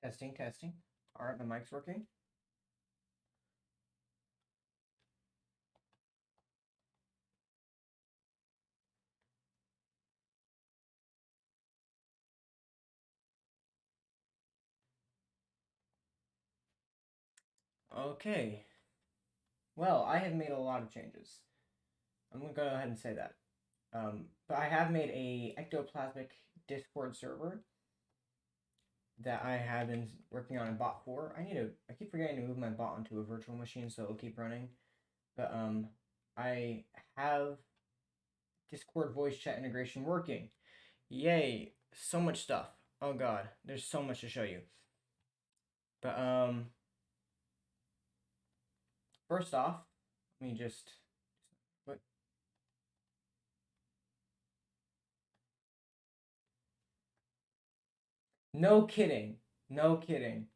Testing, testing. All right, my mic's working. Okay. Well, I have made a lot of changes. I'm gonna go ahead and say that. But I have made a Ectoplasmic Discord server that I have been working on a bot for. I keep forgetting to move my bot onto a virtual machine so it'll keep running. But I have Discord voice chat integration working. Yay! So much stuff. Oh god, there's so much to show you. But first off, let me just what? No kidding. No kidding.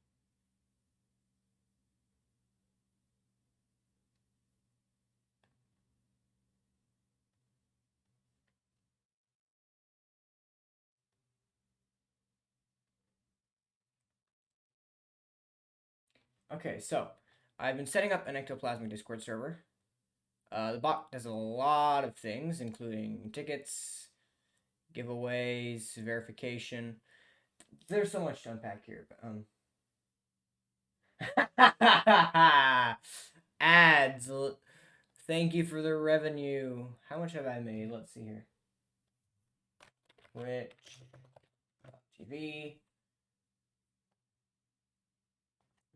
Okay, so I've been setting up an Ectoplasmic Discord server. The bot does a lot of things, including tickets, giveaways, verification. There's so much to unpack here, but ads. Thank you for the revenue. How much have I made? Let's see here. Twitch TV,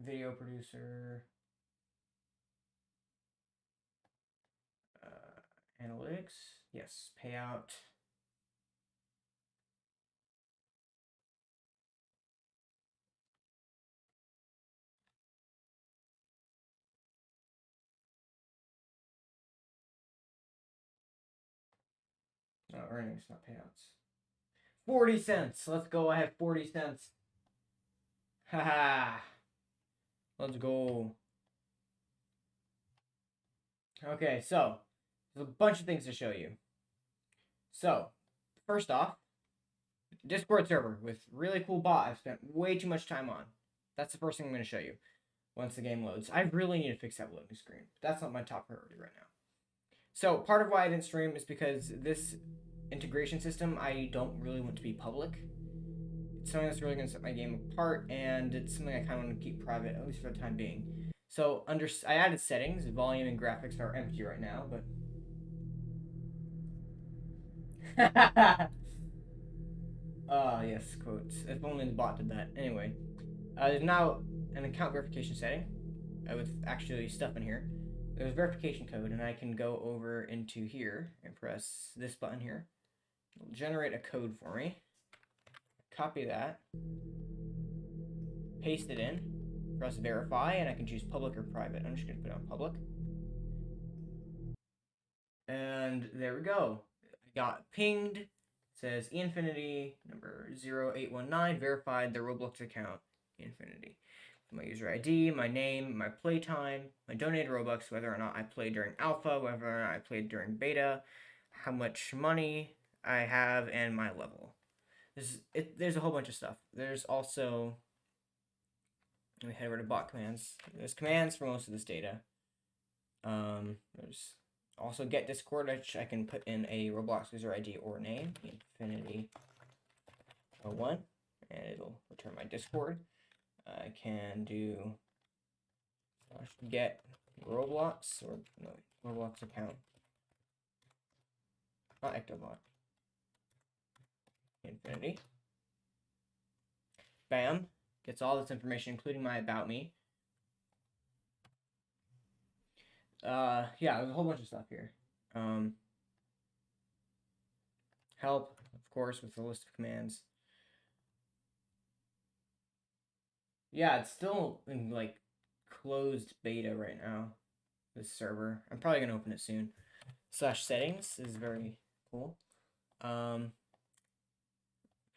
video producer, analytics. Yes, payout. No, earnings, not payouts. 40 cents. Let's go. I have 40 cents. Haha. Let's go. Okay, so there's a bunch of things to show you. So, first off, Discord server with really cool bot I've spent way too much time on. That's the first thing I'm going to show you once the game loads. I really need to fix that loading screen. But that's not my top priority right now. So, part of why I didn't stream is because this integration system I don't really want to be public. It's something that's really going to set my game apart, and it's something I kind of want to keep private, at least for the time being. So I added settings. Volume and graphics are empty right now, but yes, quotes. If only the bot did that. Anyway, there's now an account verification setting with actually stuff in here. There's verification code, and I can go over into here and press this button here. It'll generate a code for me. Copy that. Paste it in. Press verify, and I can choose public or private. I'm just going to put it on public. And there we go. I got pinged. It says Infinity number 0819 verified the Roblox account Infinity. My user ID, my name, my playtime, my donated Robux, whether or not I played during alpha, whether or not I played during beta, how much money I have, and my level. There's a whole bunch of stuff. There's also, let me head over to bot commands. There's commands for most of this data. There's also get Discord, which I can put in a Roblox user ID or name, Infinity01, and it'll return my Discord. I can do get Roblox, or no, Roblox account. Not Ectobot. Infinity. Bam. Gets all this information, including my about me. Yeah, there's a whole bunch of stuff here. Help, of course, with the list of commands. Yeah, it's still in, like, closed beta right now, this server. I'm probably going to open it soon. /settings is very cool.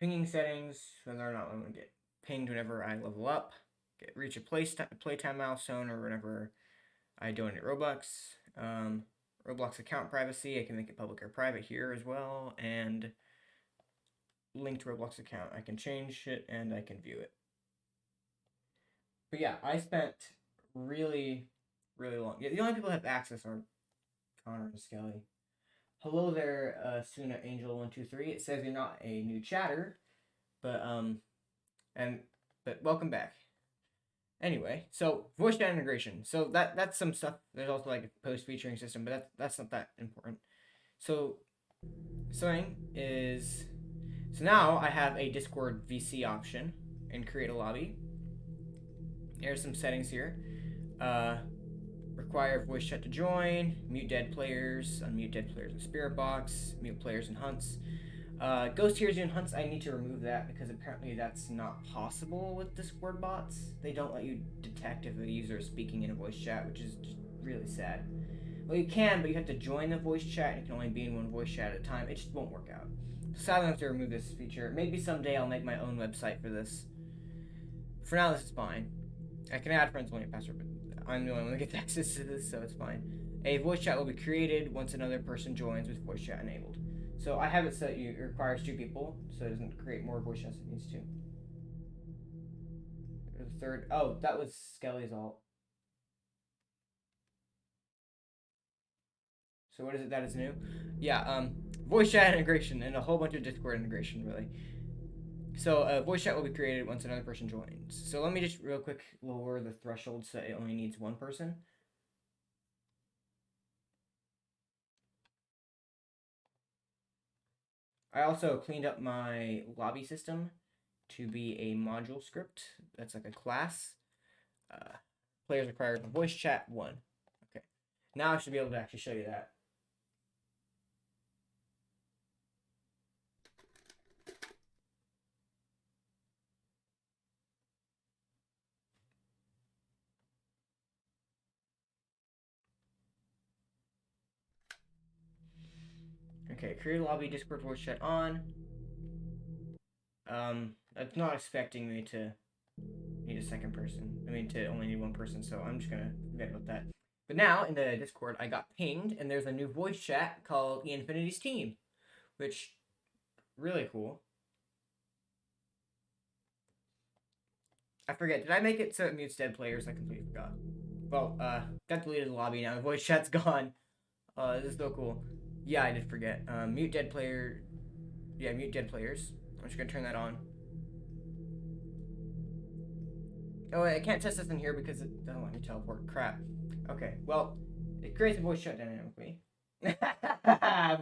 Pinging settings, whether or not I'm going to get pinged whenever I level up. Reach a playtime milestone, or whenever I donate Robux. Roblox account privacy, I can make it public or private here as well. And linked Roblox account, I can change it and I can view it. But yeah, I spent really, really long. Yeah, the only people that have access are Connor and Skelly. Hello there, Suna Angel 123. It says you're not a new chatter, but and but welcome back. Anyway, so voice chat integration. So that's some stuff. There's also like a post featuring system, but that's not that important. So something is so now I have a Discord VC option and create a lobby. There's some settings here. Uh, require voice chat to join, mute dead players, unmute dead players in Spirit Box, mute players in hunts. Ghost Tears and hunts, I need to remove that because apparently that's not possible with Discord bots. They don't let you detect if a user is speaking in a voice chat, which is just really sad. Well, you can, but you have to join the voice chat and you can only be in one voice chat at a time. It just won't work out. So I have to remove this feature. Maybe someday I'll make my own website for this. For now, this is fine. I can add friends only password, but I'm the only one that gets access to this, so it's fine. A voice chat will be created once another person joins with voice chat enabled. So I have it set it requires 2 people, so it doesn't create more voice chats than it needs to. The third, oh, that was Skelly's alt. So what is it that is new? Yeah, voice chat integration and a whole bunch of Discord integration, really. So voice chat will be created once another person joins. So let me just real quick lower the threshold so it only needs 1 person. I also cleaned up my lobby system to be a module script. That's like a class. Players required voice chat 1. Okay. Now I should be able to actually show you that. Okay, create a lobby, Discord voice chat on. It's not expecting me to need a second person. I mean, to only need 1 person, so I'm just gonna forget about that. But now in the Discord, I got pinged, and there's a new voice chat called E Infinity's Team, which really cool. I forget. Did I make it so it mutes dead players? I completely forgot. Well, got deleted the lobby now. The voice chat's gone. This is so cool. Yeah, I did forget. Mute dead player. Yeah, mute dead players. I'm just gonna turn that on. Oh, I can't test this in here because it doesn't let me teleport. Crap. Okay, well, it creates a voice chat dynamically.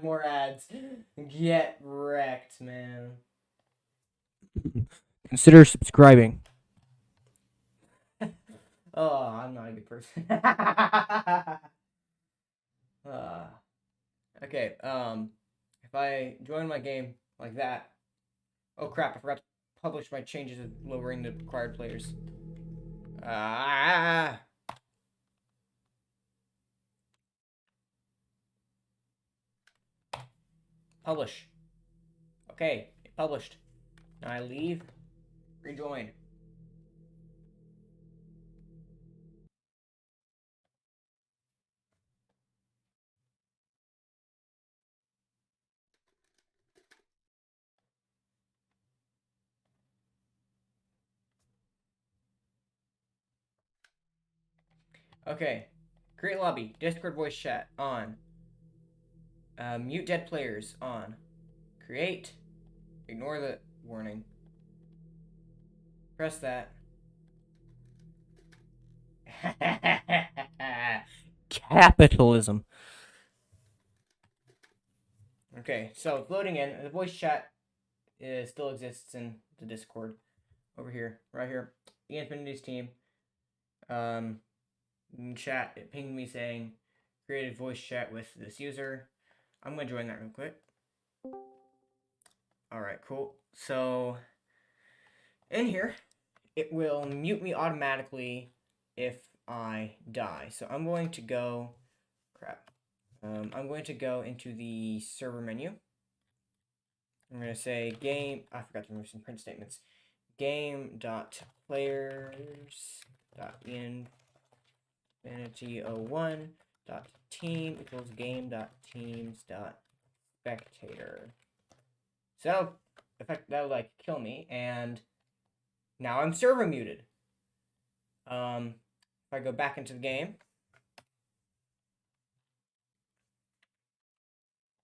More ads. Get wrecked, man. Consider subscribing. Oh, I'm not a good person. Okay, if I join my game like that. Oh crap, I forgot to publish my changes of lowering the required players. Publish. Okay, published. Now I leave, rejoin. Okay, create lobby, Discord voice chat on. Mute dead players on. Create. Ignore the warning. Press that. Capitalism. Okay, so it's loading in. The voice chat still exists in the Discord. Over here, right here. The Infinity's team. Chat, it pinged me saying created voice chat with this user. I'm gonna join that real quick. Alright, cool. So in here, it will mute me automatically if I die. So I'm going to go I'm going to go into the server menu. I'm going to say game, I forgot to remove some print statements. Game.players.infinity01.team equals game.teams.spectator. So that'll like kill me, and now I'm server muted. If I go back into the game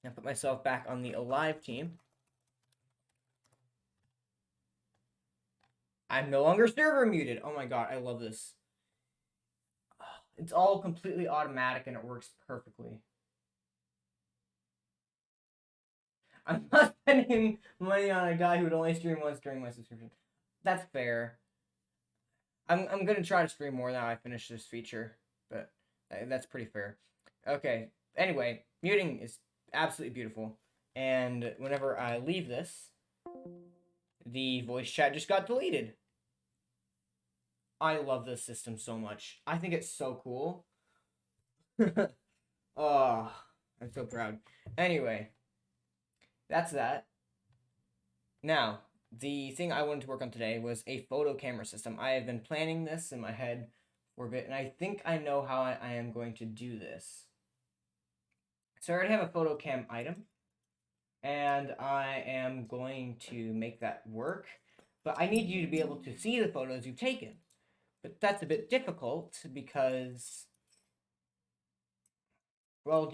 and put myself back on the alive team, I'm no longer server muted. Oh my god, I love this. It's all completely automatic and it works perfectly. I'm not spending money on a guy who would only stream once during my subscription. That's fair. I'm gonna try to stream more now I finish this feature, but that's pretty fair. Okay. Anyway, muting is absolutely beautiful, and whenever I leave this, the voice chat just got deleted. I love this system so much. I think it's so cool. Oh, I'm so proud. Anyway, that's that. Now, the thing I wanted to work on today was a photo camera system. I have been planning this in my head for a bit, and I think I know how I am going to do this. So I already have a photo cam item, and I am going to make that work, but I need you to be able to see the photos you've taken. But that's a bit difficult because, well,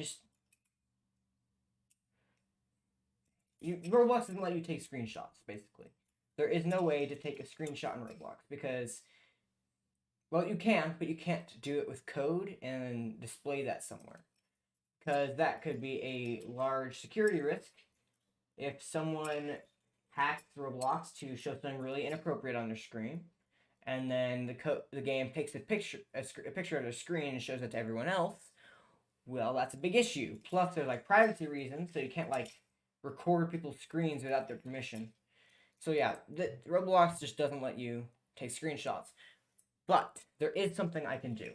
Roblox doesn't let you take screenshots, basically. There is no way to take a screenshot in Roblox because, well, you can, but you can't do it with code and display that somewhere. Because that could be a large security risk if someone hacks Roblox to show something really inappropriate on their screen, and then the game takes a picture of the screen and shows it to everyone else. Well, that's a big issue. Plus, there's like privacy reasons, so you can't like record people's screens without their permission. So yeah, Roblox just doesn't let you take screenshots. But there is something I can do.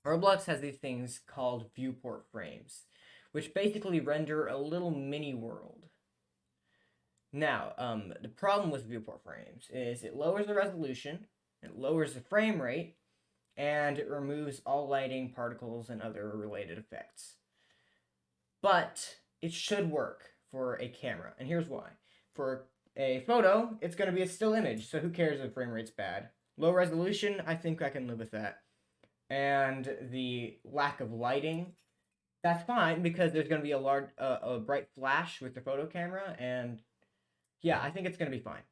Roblox has these things called viewport frames, which basically render a little mini world. Now, the problem with viewport frames is it lowers the resolution, it lowers the frame rate, and it removes all lighting, particles, and other related effects. But it should work for a camera, and here's why. For a photo, it's going to be a still image, so who cares if frame rate's bad? Low resolution, I think I can live with that. And the lack of lighting, that's fine because there's going to be a bright flash with the photo camera, and yeah, I think it's going to be fine.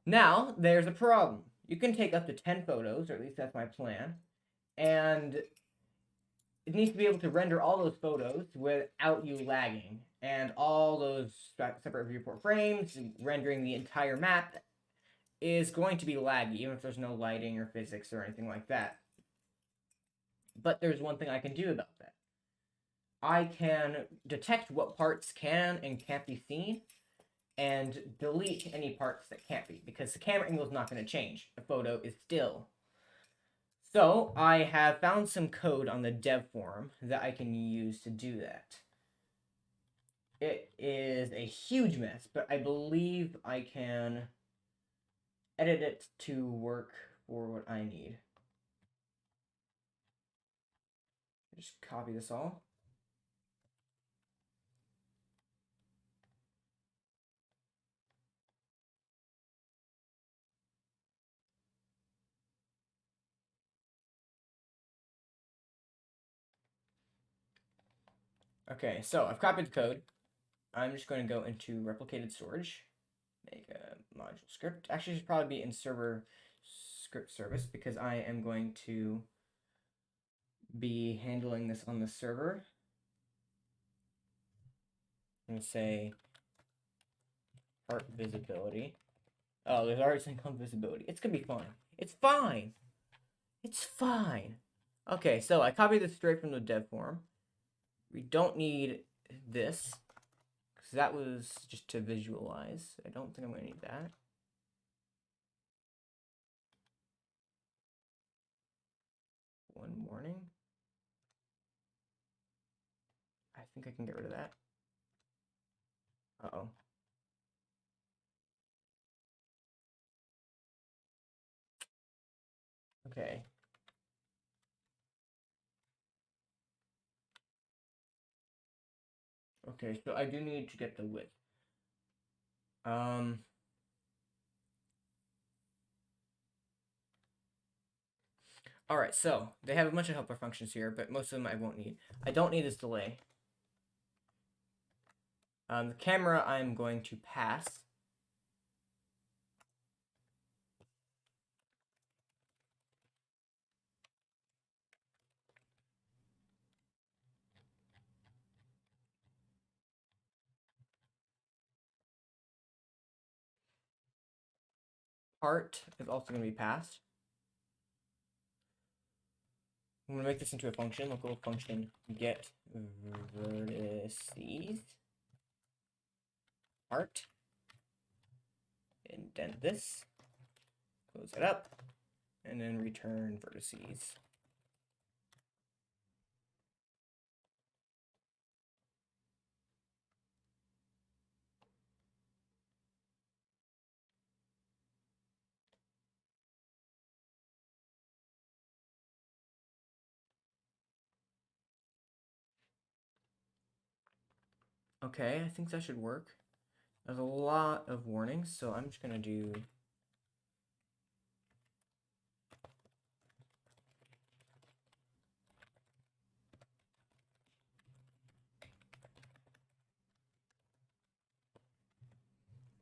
Now, there's a problem. You can take up to 10 photos, or at least that's my plan, and it needs to be able to render all those photos without you lagging, and all those separate viewport frames, rendering the entire map, is going to be laggy, even if there's no lighting or physics or anything like that. But there's one thing I can do about that. I can detect what parts can and can't be seen, and delete any parts that can't be, because the camera angle is not going to change. The photo is still. So I have found some code on the dev forum that I can use to do that. It is a huge mess, but I believe I can edit it to work for what I need. Just copy this all. Okay, so I've copied the code. I'm just going to go into replicated storage, make a module script. Actually, it should probably be in server script service because I am going to be handling this on the server. I'm going to say part visibility. Oh, there's already something called visibility. It's going to be fine. It's fine. It's fine. Okay, so I copied this straight from the dev forum. We don't need this because that was just to visualize. I don't think I'm going to need that. One morning. I think I can get rid of that. Uh-oh. Okay. Okay, so I do need to get the width. Alright, so they have a bunch of helper functions here, but most of them I won't need. I don't need this delay. The camera I'm going to pass. Part is also going to be passed. I'm going to make this into a function, local function get vertices part. Indent this, close it up, and then return vertices. Okay, I think that should work. There's a lot of warnings, so I'm just gonna do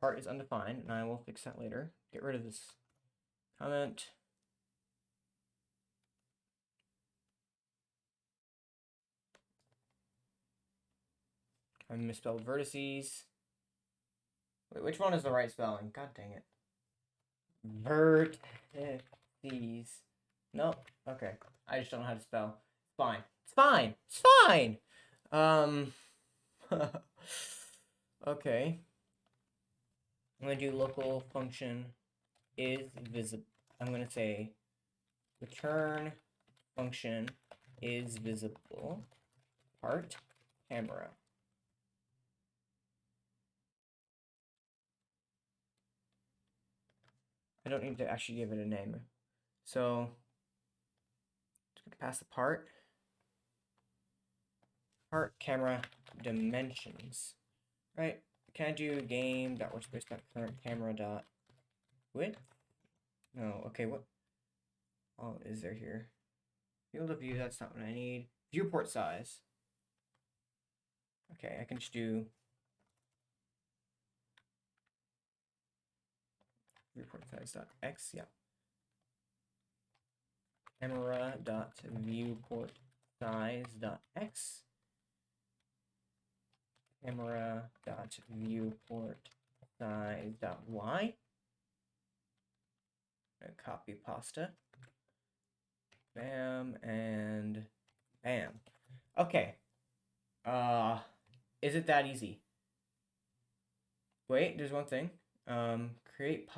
part is undefined, and I will fix that later. Get rid of this comment. I misspelled vertices. Wait, which one is the right spelling? God dang it. Vertices. Nope. Okay. I just don't know how to spell. It's fine. It's fine. It's fine. Okay. I'm gonna do local function is visible. I'm gonna say return function is visible part camera. I don't need to actually give it a name. So just gonna pass the part camera dimensions. Right? Can I do game.workspace.current camera.width? No, okay, what all is there here? Field of view, that's not what I need. Viewport size. Okay, I can just do viewport size.x, yeah. Camera.viewport size.x. Camera.viewport size.y. Copy pasta. Bam and bam. Okay. Is it that easy? Wait, there's one thing. Create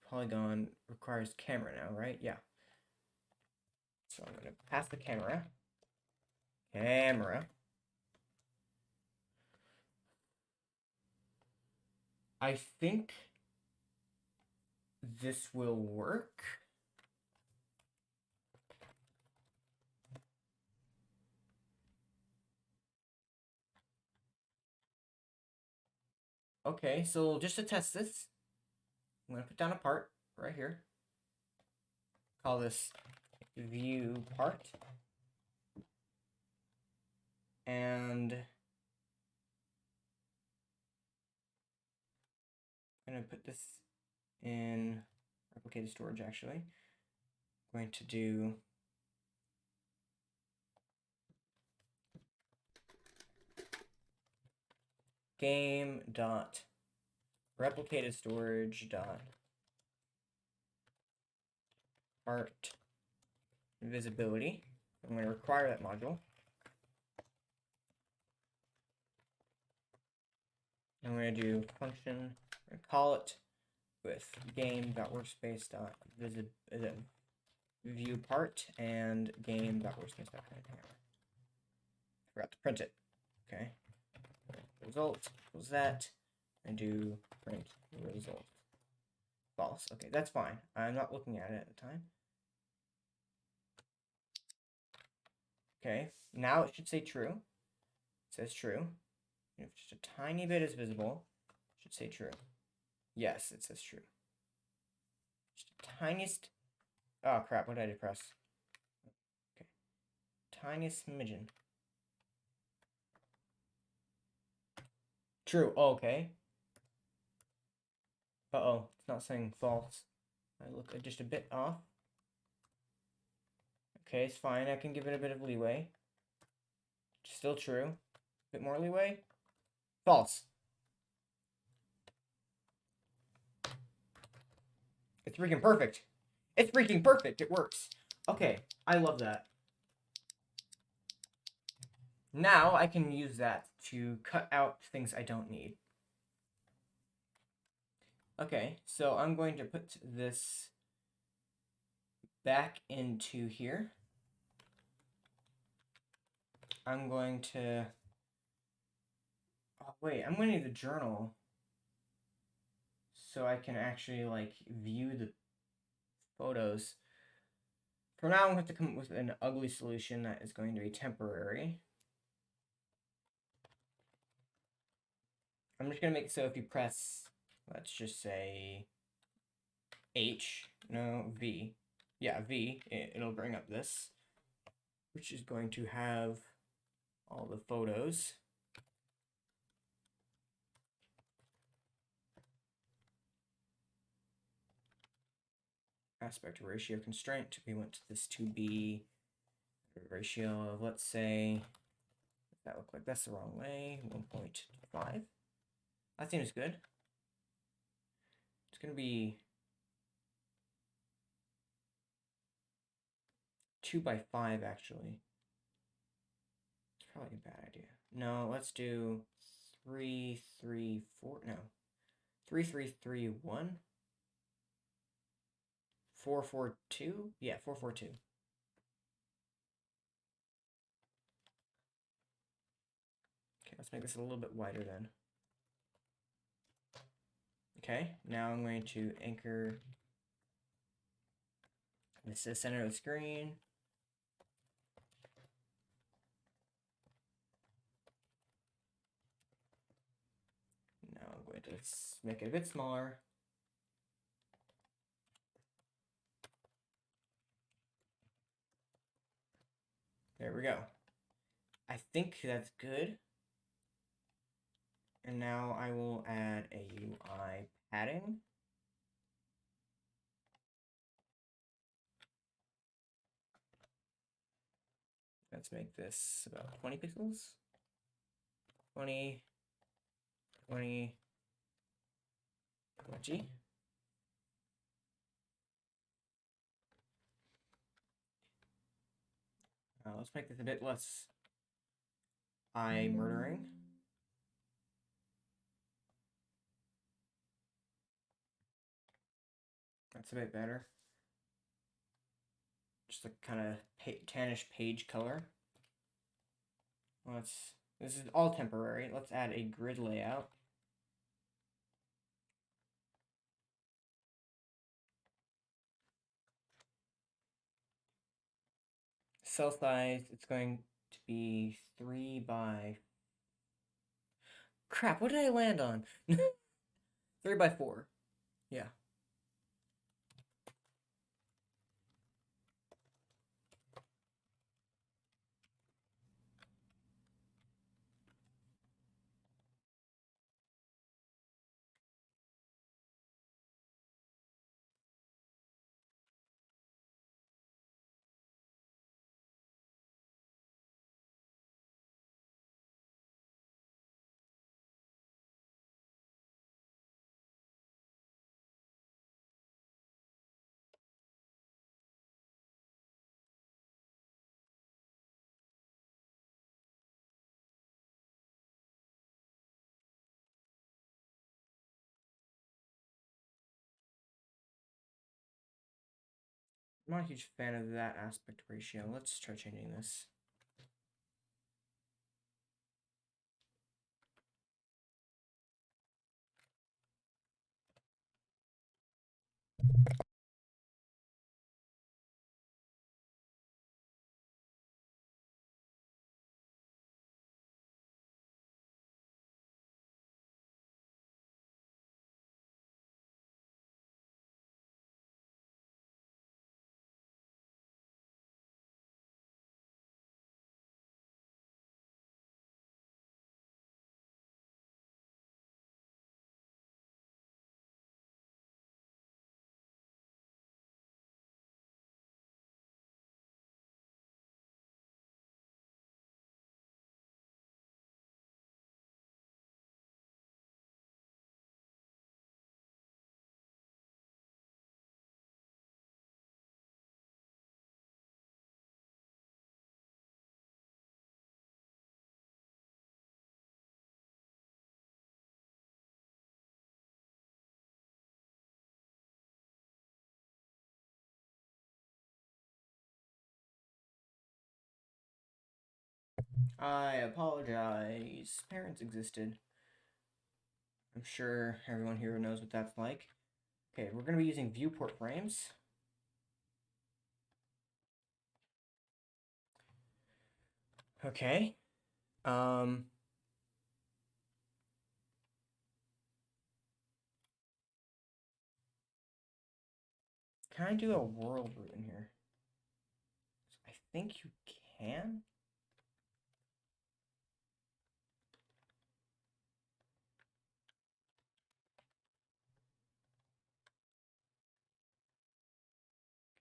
polygon requires camera now, right? Yeah. So I'm gonna pass the camera. I think this will work. Okay, so just to test this, I'm gonna put down a part right here. Call this view part. And I'm gonna put this in replicated storage actually. I'm going to do game dot replicated storage dot part visibility. I'm going to require that module. I'm going to do function and call it with game.workspace.view part and game.workspace.camera. Forgot to print it. Okay. Result was that, and do print result. False. Okay, that's fine. I'm not looking at it at the time. Okay, now it should say true. It says true. If just a tiny bit is visible, it should say true. Yes, it says true. Just the tiniest. Oh crap! What did I press? tiniest smidgen. True. Oh, okay. Uh-oh. It's not saying false. I look just a bit off. Okay, it's fine. I can give it a bit of leeway. Still true. A bit more leeway. False. It's freaking perfect. It's freaking perfect. It works. Okay, I love that. Now I can use that to cut out things I don't need. Okay, so I'm going to put this back into here. I'm going to... Oh, wait, I'm going to need the journal so I can actually, like, view the photos. For now, I'm going to have to come up with an ugly solution that is going to be temporary. I'm just going to make it so if you press, let's just say H, no, V. Yeah, V, it'll bring up this, which is going to have all the photos. Aspect ratio constraint, we want this to be a ratio of, let's say, that look like that's the wrong way, 1.5. That seems good. It's going to be 2 by 5, actually. It's probably a bad idea. No, let's do 3, 3, 4, no. 3, 3, 3, 1. 4, 4, 2? Yeah, 4, 4, 2. Okay, let's make this a little bit wider then. Okay, now I'm going to anchor this to the center of the screen. Now I'm going to make it a bit smaller. There we go. I think that's good. And now I will add a UI padding. Let's make this about 20 pixels. 20, 20, 20. Let's make this a bit less eye murdering. That's a bit better. Just a kind of tannish page color. This is all temporary. Let's add a grid layout. Cell size, it's going to be 3 by... Crap, what did I land on? 3 by 4. Yeah. I'm not a huge fan of that aspect ratio. Let's try changing this. I apologize. Parents existed. I'm sure everyone here knows what that's like. Okay, we're going to be using viewport frames. Okay. Can I do a world root in here? I think you can.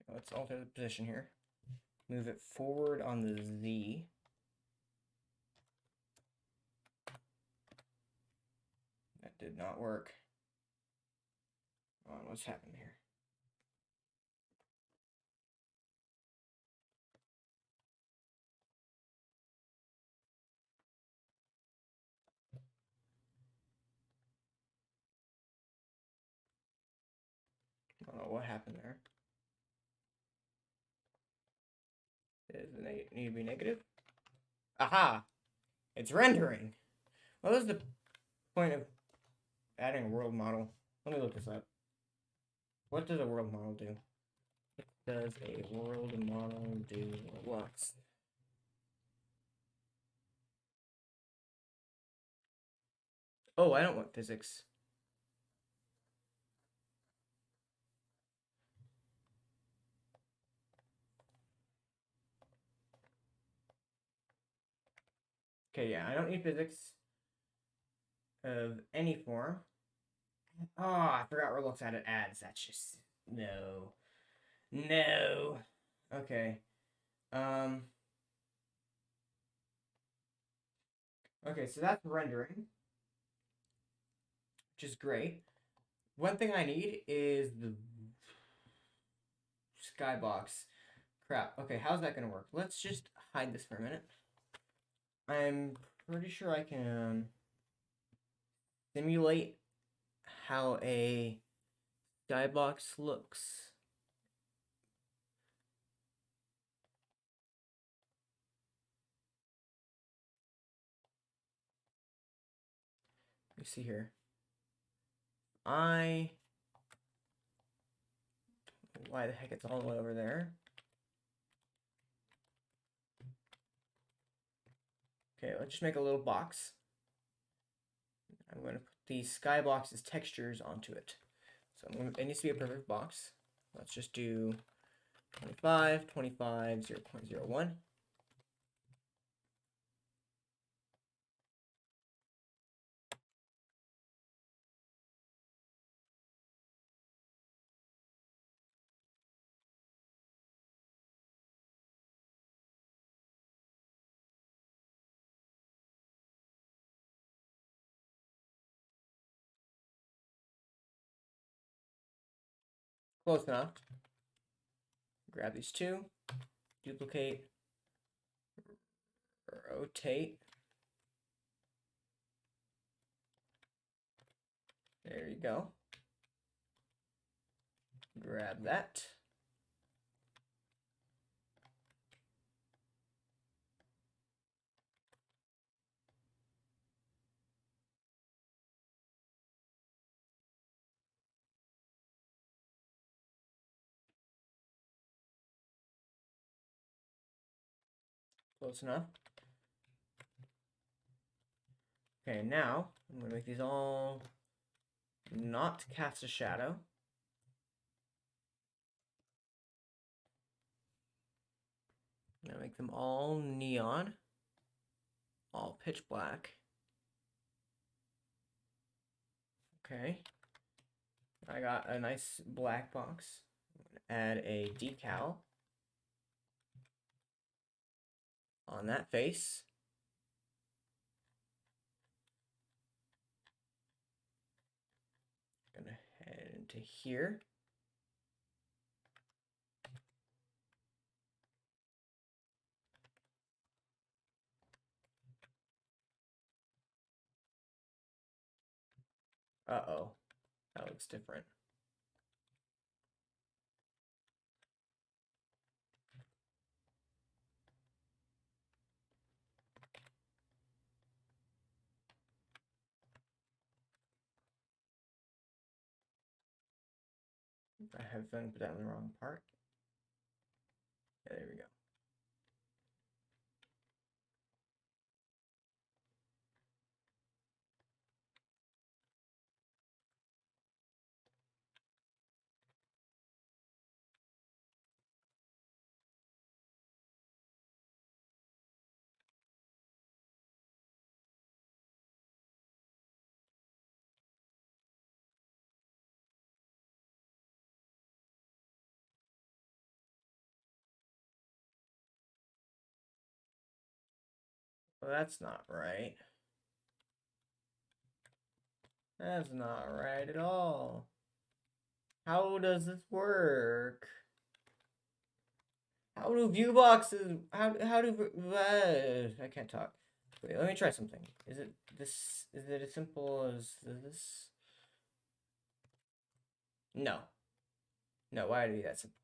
Okay, let's alter the position here. Move it forward on the Z. That did not work. Hold on, what's happening here? I don't know what happened there. Does it need to be negative? Aha! It's rendering! What was the point of adding a world model? Let me look this up. What does a world model do? What does a world model do? What? Oh, I don't want physics. Okay, yeah, I don't need physics of any form. Oh, I forgot Roblox added ads. That's just no. No. Okay. Um okay, so that's rendering, which is great. One thing I need is the skybox. Crap. Okay, how's that gonna work? Let's just hide this for a minute. I'm pretty sure I can simulate how a skybox looks. Let me see here. Why the heck it's all the way over there? Okay, let's just make a little box. I'm going to put the skybox's textures onto it. So it needs to be a perfect box. Let's just do 25, 25, 0.01. Close enough. Grab these two, duplicate, rotate. There you go. Grab that. Close enough. Okay, now I'm going to make these all not cast a shadow. I'm going to make them all neon, all pitch black. Okay. I got a nice black box. Add a decal on that face. Gonna head into here. Uh-oh, that looks different. I have a feeling I put that in the wrong part. Yeah, there we go. Well, that's not right. That's not right at all. How does this work? How do view boxes? How do I can't talk. Wait, let me try something. Is it this? Is it as simple as this? No. No. Why would it be that simple?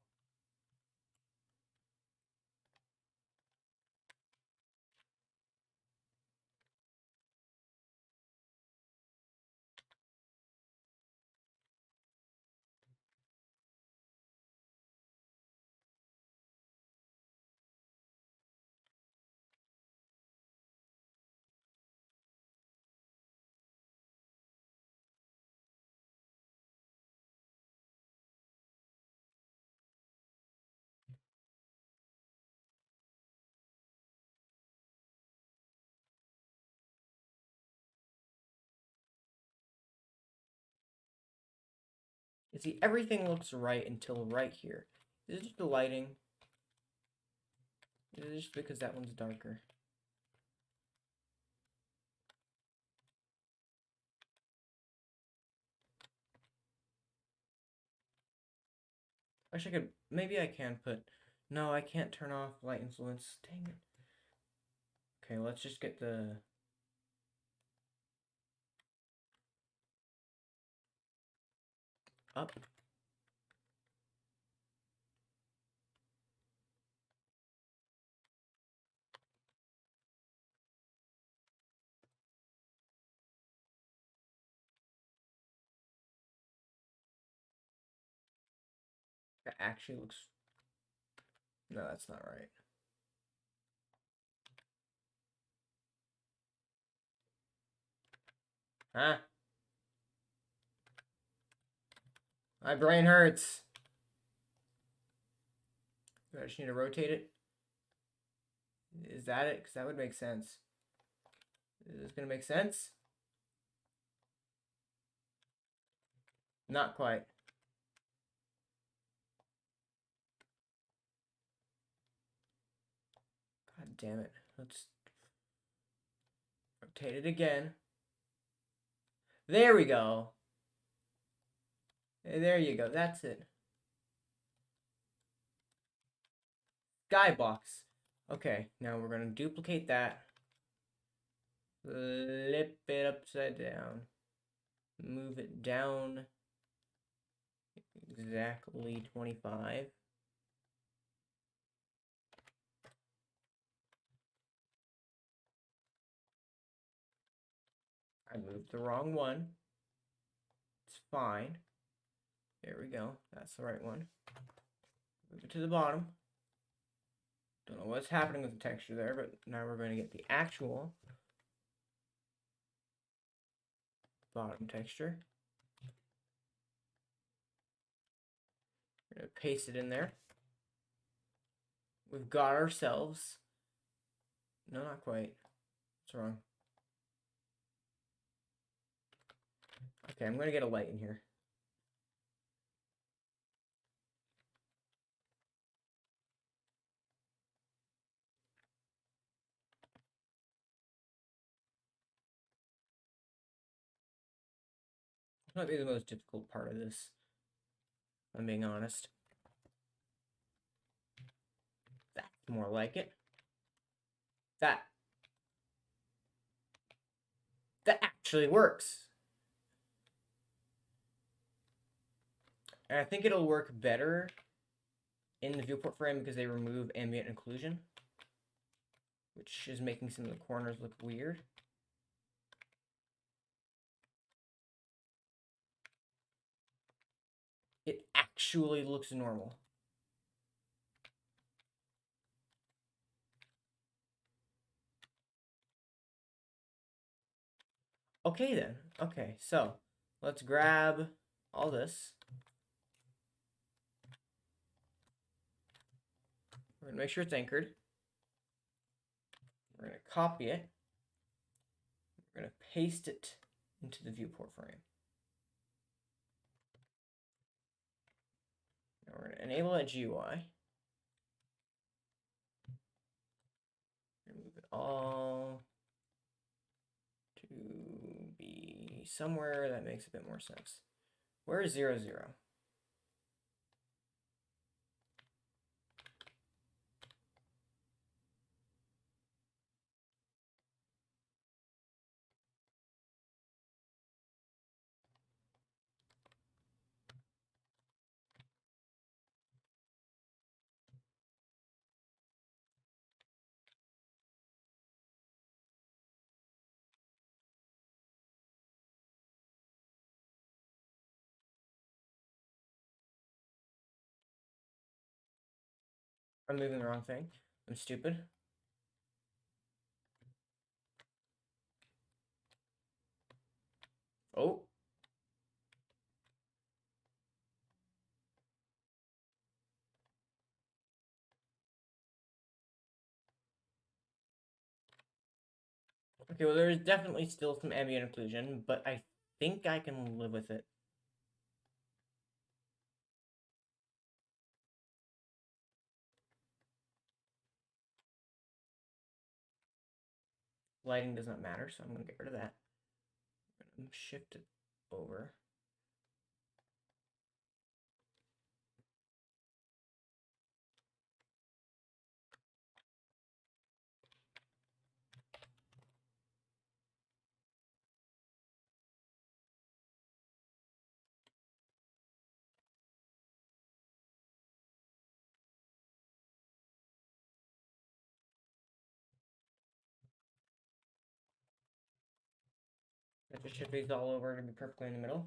You see, everything looks right until right here. Is it just the lighting? Is it just because that one's darker? Wish I could. Maybe I can put. No, I can't turn off light influence. Dang it. Okay, let's just get the. Up. That actually looks. No, that's not right. Huh? My brain hurts. I just need to rotate it. Is that it? Because that would make sense. Is this going to make sense? Not quite. God damn it. Let's rotate it again. There we go. There you go. That's it. Skybox. Okay, now we're going to duplicate that. Flip it upside down. Move it down exactly 25. I moved the wrong one. It's fine. There we go. That's the right one. Move it to the bottom. Don't know what's happening with the texture there, but now we're going to get the actual bottom texture. We're going to paste it in there. We've got ourselves. No, not quite. What's wrong? Okay, I'm going to get a light in here. This might be the most difficult part of this, if I'm being honest. That's more like it. That actually works. And I think it'll work better in the viewport frame because they remove ambient occlusion, which is making some of the corners look weird. It actually looks normal. Okay then. Okay, so let's grab all this. We're gonna make sure it's anchored. We're gonna copy it. We're gonna paste it into the viewport frame. Now we're gonna enable that GUI. Move it all to be somewhere that makes a bit more sense. Where is 0, 0? I'm moving the wrong thing. I'm stupid. Oh. Okay, well, there's definitely still some ambient occlusion, but I think I can live with it. Lighting does not matter, so I'm going to get rid of that. I'm going to shift it over. Just shift these all over to be perfectly in the middle.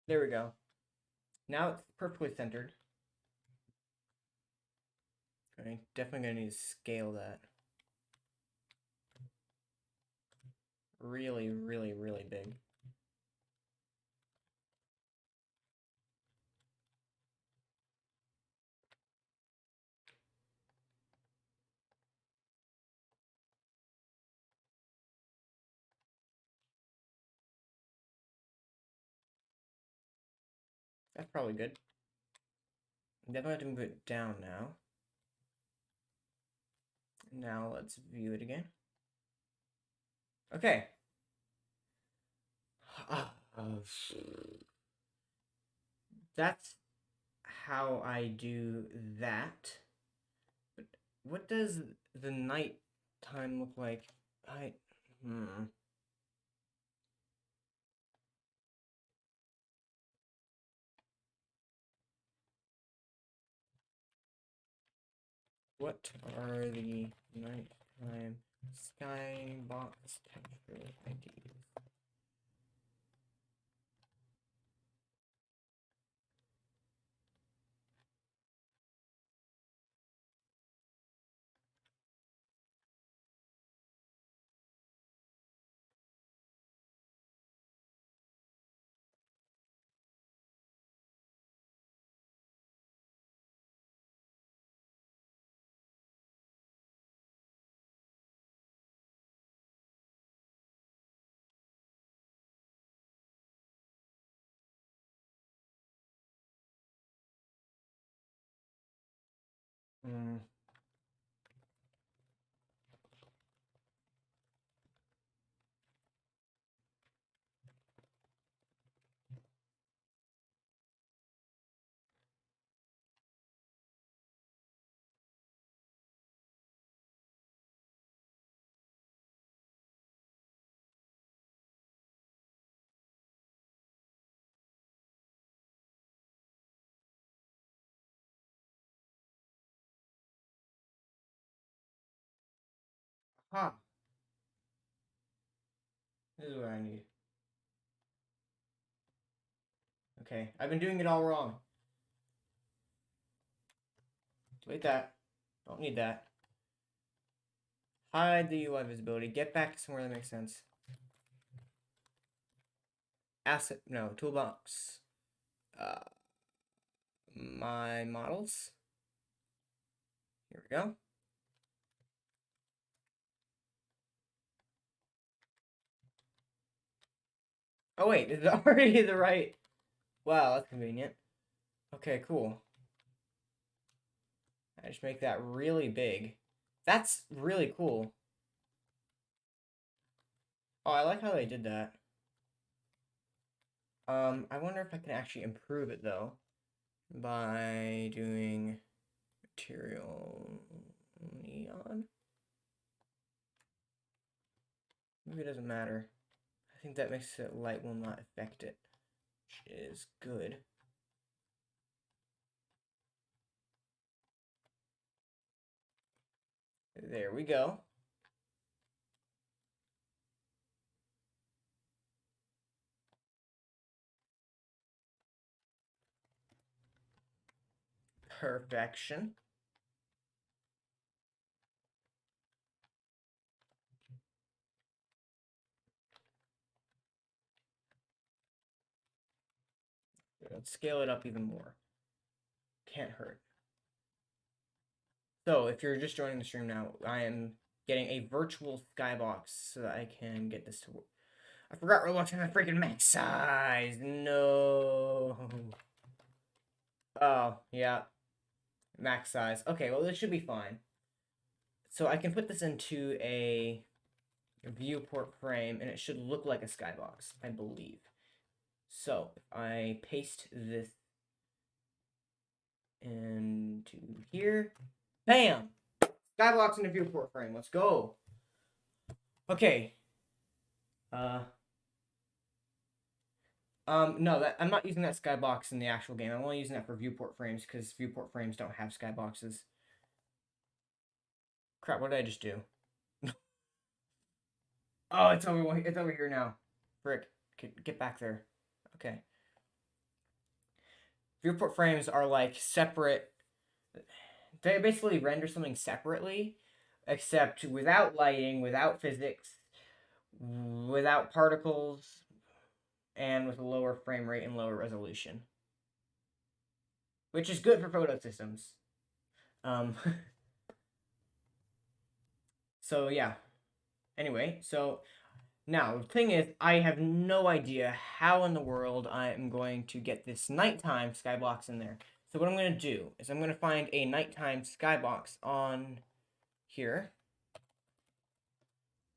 There we go. Now it's perfectly centered. I'm definitely going to need to scale that. Really, really, really big. That's probably good. Definitely have to move it down now. Now let's view it again. Okay. That's how I do that. But what does the night time look like? What are the nighttime skybox temperature IDs? Mm. Huh. This is what I need. Okay, I've been doing it all wrong. Delete that. Don't need that. Hide the UI visibility. Get back to somewhere that makes sense. Asset, no, toolbox. My models. Here we go. Oh wait, is it already the right? Wow, that's convenient. Okay, cool. I just make that really big. That's really cool. Oh, I like how they did that. I wonder if I can actually improve it though by doing material neon. Maybe it doesn't matter. I think that makes it light will not affect it, which is good. There we go. Perfection. Let's scale it up even more. Can't hurt. So, if you're just joining the stream now, I am getting a virtual skybox so that I can get this to work. I forgot Roblox has a freaking max size. No. Oh, yeah. Max size. Okay, well, this should be fine. So I can put this into a viewport frame, and it should look like a skybox, I believe. So, if I paste this into here, bam! Skybox in a viewport frame. Let's go. Okay. No, I'm not using that skybox in the actual game. I'm only using that for viewport frames because viewport frames don't have skyboxes. Crap, what did I just do? Oh, it's over here now. Frick. Get back there. Okay. Viewport frames are like separate. They basically render something separately, except without lighting, without physics, without particles, and with a lower frame rate and lower resolution. Which is good for photo systems. So yeah. Anyway, so now the thing is, I have no idea how in the world I am going to get this nighttime skybox in there. So what I'm going to do is I'm going to find a nighttime skybox on here.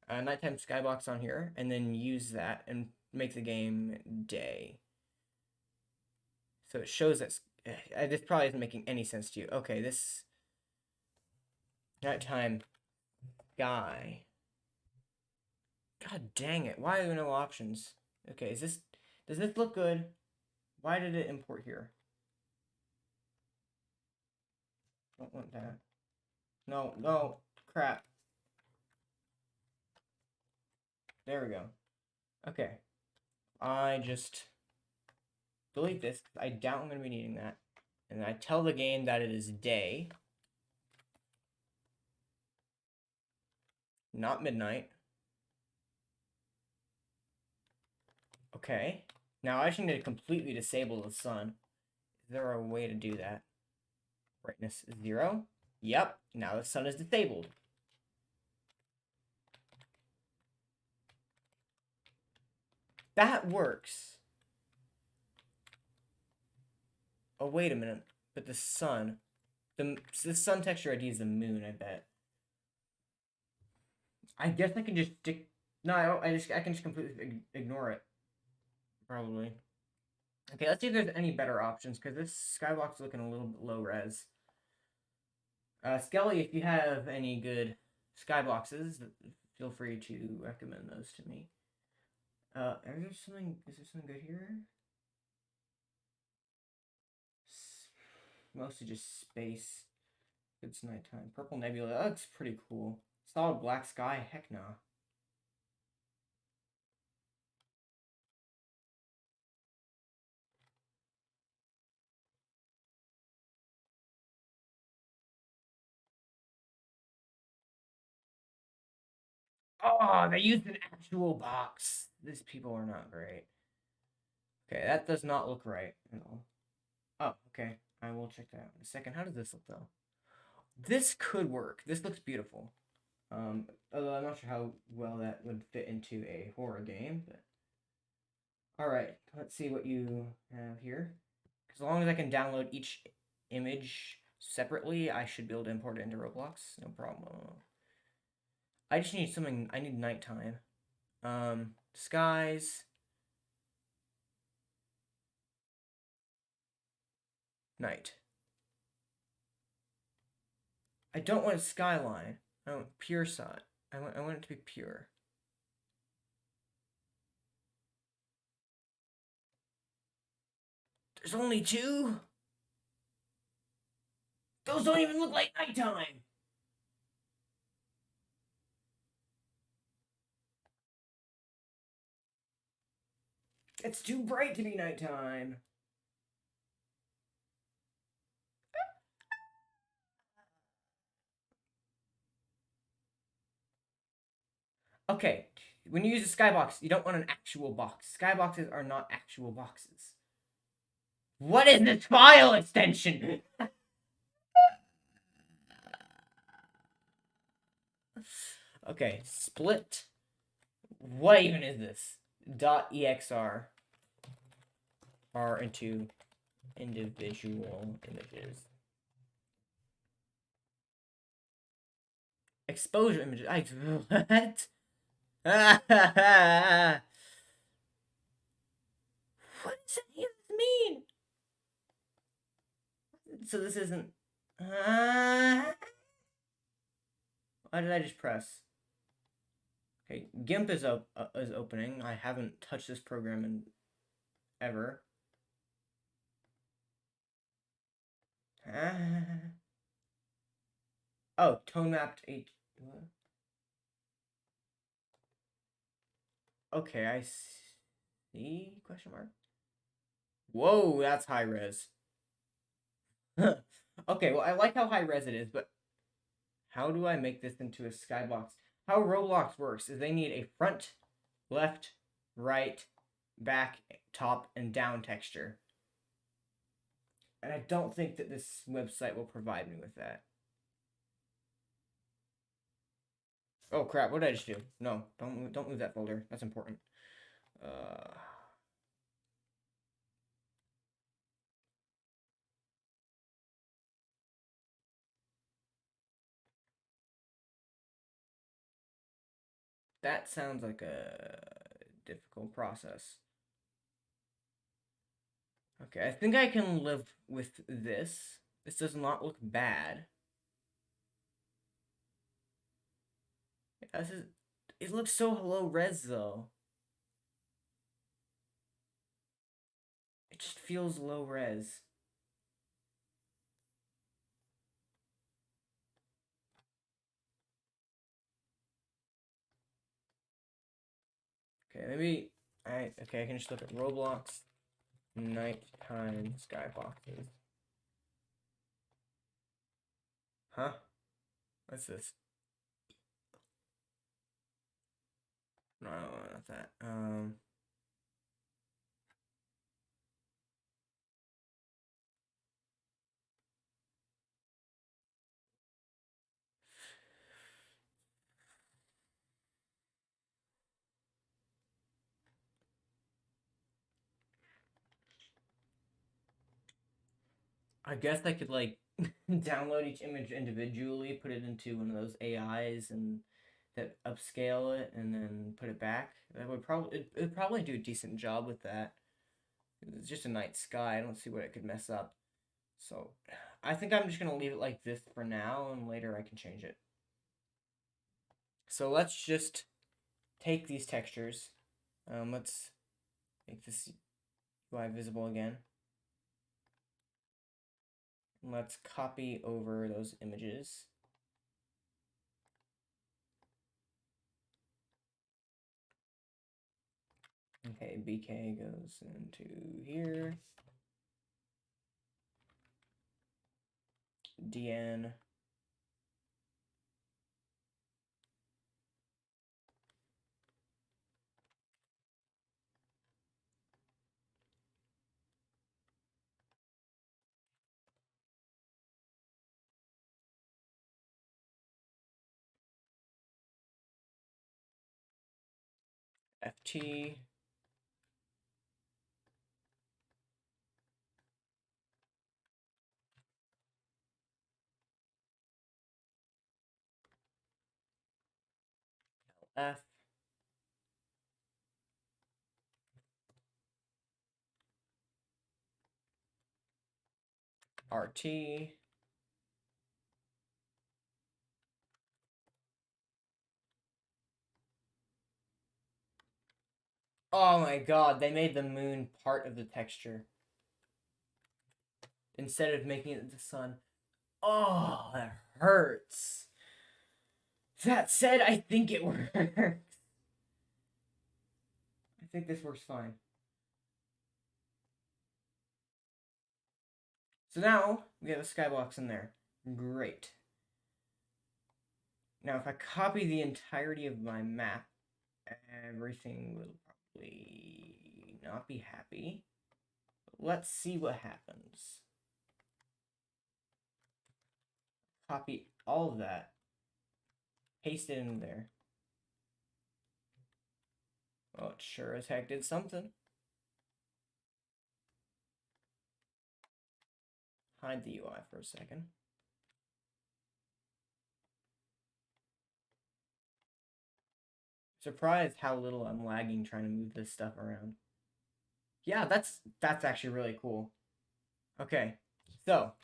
A nighttime skybox on here, and then use that and make the game day. So it shows that this probably isn't making any sense to you. Okay, this nighttime sky. God dang it! Why are there no options? Okay, does this look good? Why did it import here? Don't want that. No, no, crap. There we go. Okay. I just delete this. I doubt I'm going to be needing that. And I tell the game that it is day. Not midnight. Okay. Now I just need to completely disable the sun. Is there a way to do that? Brightness 0. Yep. Now the sun is disabled. That works. Oh, wait a minute. But the sun... The sun texture ID is the moon, I bet. I guess I can just stick. No, I can just completely ignore it. Probably. Okay, let's see if there's any better options because this skybox is looking a little bit low res. Skelly, if you have any good skyboxes, feel free to recommend those to me. Is there something good here? Mostly just space. It's nighttime. Purple nebula. That looks pretty cool. Solid black sky. Heck no. Oh, they used an actual box. These people are not great. Okay, that does not look right at all. Oh, okay. I will check that out in a second. How does this look, though? This could work. This looks beautiful. Although I'm not sure how well that would fit into a horror game, but... Alright, let's see what you have here. As long as I can download each image separately, I should be able to import it into Roblox. No problem. I just need something... I need nighttime. Skies. Night. I don't want a skyline. I want pure side. I want it to be pure. There's only two? Those don't even look like nighttime! It's too bright to be nighttime. Okay, when you use a skybox, you don't want an actual box. Skyboxes are not actual boxes. What is this file extension? Okay, split. What even is this? .exr into individual images. Exposure images. What? What does any of this mean? So this isn't... Why did I just press? Okay, GIMP is opening. I haven't touched this program in ever. Oh, tone mapped H. Okay, I see. Question mark. Whoa, that's high res. Okay, well, I like how high res it is, but how do I make this into a skybox? How Roblox works is they need a front, left, right, back, top, and down texture. And I don't think that this website will provide me with that. Oh crap, what did I just do? No, don't move that folder. That's important. That sounds like a difficult process. Okay, I think I can live with this. This does not look bad. It looks so low res though. It just feels low res. Okay, maybe I can just look at Roblox nighttime skyboxes. Huh? What's this? No, not that. I guess I could like download each image individually, put it into one of those AIs and that upscale it and then put it back. That would probably it'd probably do a decent job with that. It's just a night sky. I don't see what it could mess up. So I think I'm just gonna leave it like this for now, and later I can change it. So let's just take these textures. Let's make this UI visible again. Let's copy over those images. Okay, BK goes into here. DN. FT. F. RT. Oh my god, they made the moon part of the texture. Instead of making it the sun. Oh, that hurts. That said, I think it works. I think this works fine. So now, we have a skybox in there. Great. Now, if I copy the entirety of my map, everything will probably not be happy. But let's see what happens. Copy all of that. Paste it in there. Well, it sure as heck did something. Hide the UI for a second. Surprised how little I'm lagging trying to move this stuff around. Yeah, that's actually really cool. Okay, so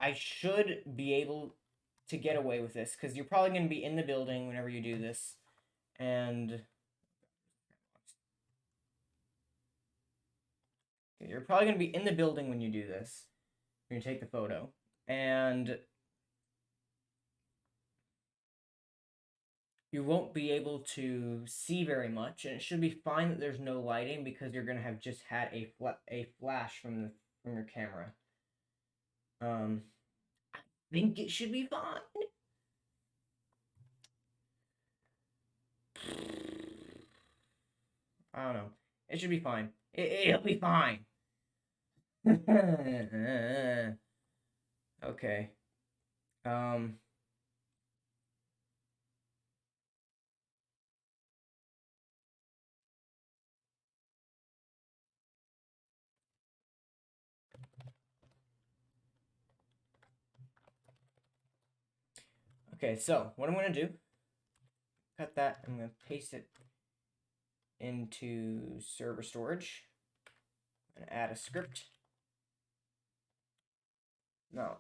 I should be able to get away with this because you're probably going to be in the building whenever you do this, and you're probably going to be in the building when you do this. When you take the photo, and you won't be able to see very much, and it should be fine that there's no lighting because you're going to have just had a flash from your camera. I think it should be fine. I don't know. It should be fine. It'll be fine. Okay. Um. Okay, so what I'm going to do, cut that, I'm going to paste it into server storage and add a script. No,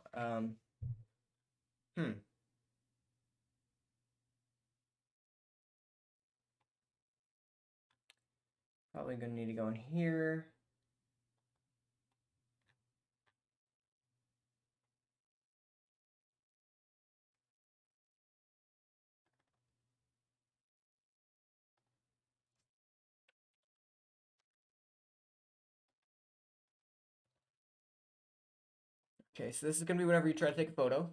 probably going to need to go in here. Okay, so this is going to be whenever you try to take a photo.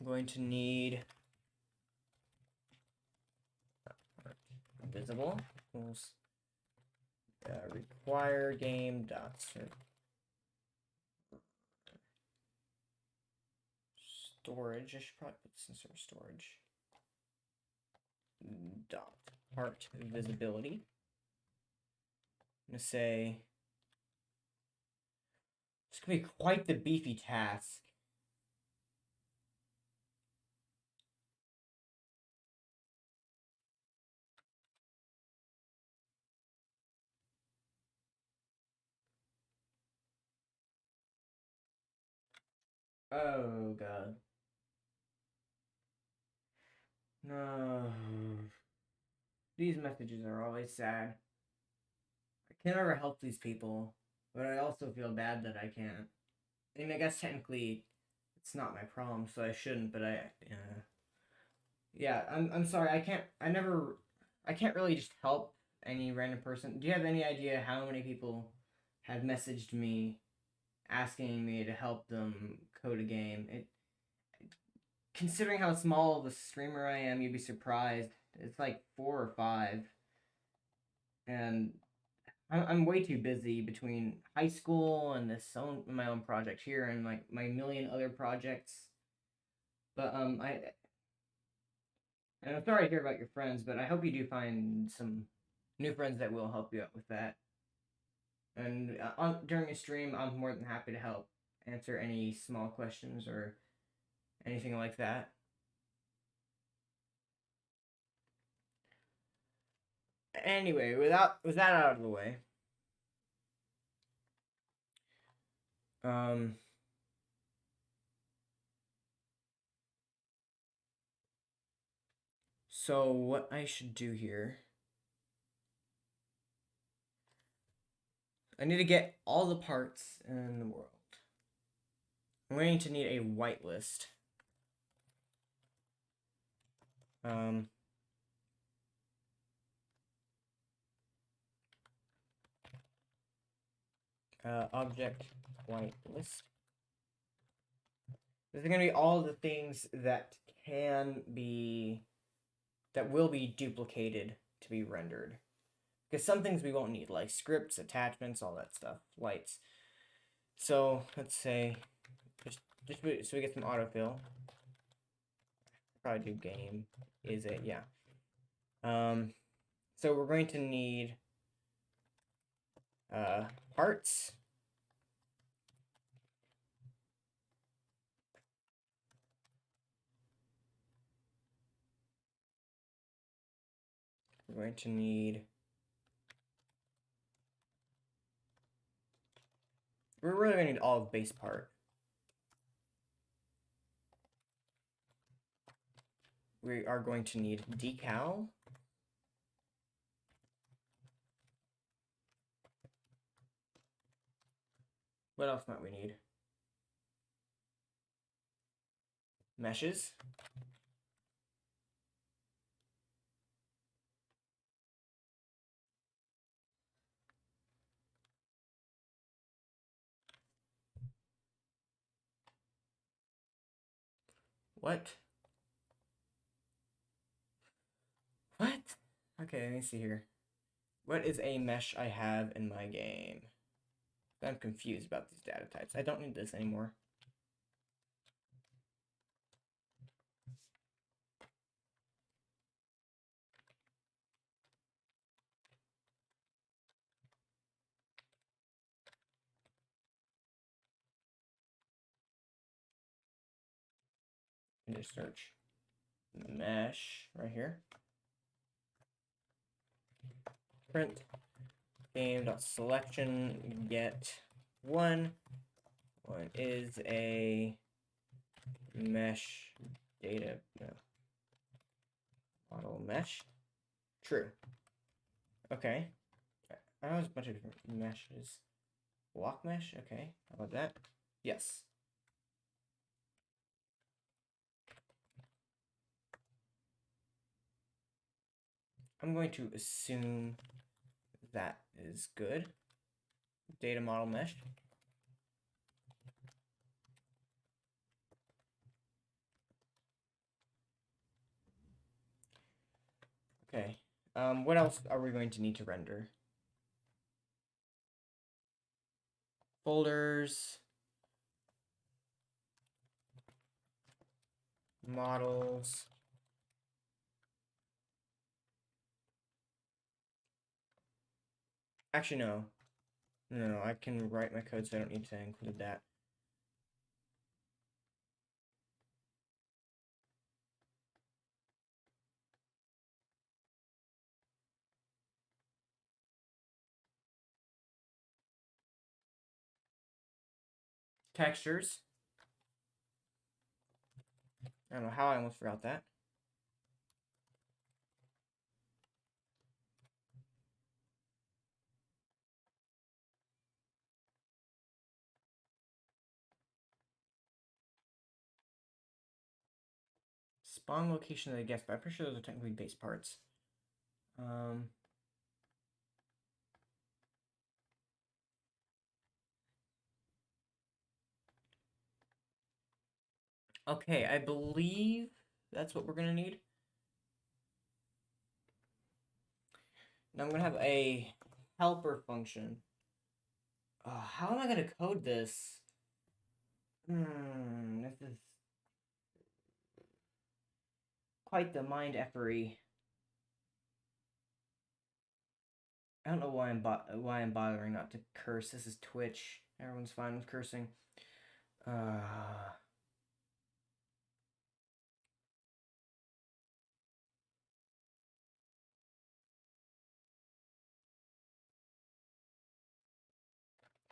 I'm going to need visible equals require game dot storage. I should probably put this in server storage. Dot part visibility. I'm going to say It's gonna be quite the beefy task. Oh god. No. These messages are always sad. I can never help these people, but I also feel bad that I can't. I mean, I guess technically it's not my problem, so I shouldn't, but yeah, I'm sorry. I can't really just help any random person. Do you have any idea how many people have messaged me asking me to help them code a game? Considering how small of a streamer I am, you'd be surprised. It's like 4 or 5, and I'm way too busy between high school and my own project here and my million other projects. But and I'm sorry to hear about your friends, but I hope you do find some new friends that will help you out with that. And during a stream, I'm more than happy to help answer any small questions or anything like that. Anyway, with that out of the way, um, so what I should do here, I need to get all the parts in the world. I'm going to need a whitelist. Um, object whitelist. This is going to be all the things that will be duplicated to be rendered. Because some things we won't need, like scripts, attachments, all that stuff, lights. So let's say, just so we get some autofill. Probably do game. Is it? Yeah. So we're going to need parts. We're going to need. We're really going to need all of base part. We are going to need decal. What else might we need? Meshes. What? What? Okay, let me see here. What is a mesh I have in my game? I'm confused about these data types. I don't need this anymore. And just search mesh right here. Print game.selection get one is a mesh data model mesh. True. Okay. I know there's a bunch of different meshes. Block mesh. Okay. How about that? Yes. I'm going to assume that is good. Data model mesh. Okay. What else are we going to need to render? Folders. Models. Actually, no. No, I can write my code, so I don't need to include that. Textures. I don't know how I almost forgot that. Spawn location of the guest, but I'm pretty sure those are technically base parts. Okay, I believe that's what we're gonna need. Now I'm gonna have a helper function. How am I gonna code this? This is quite the mind effery. I don't know why I'm bothering not to curse. This is Twitch. Everyone's fine with cursing.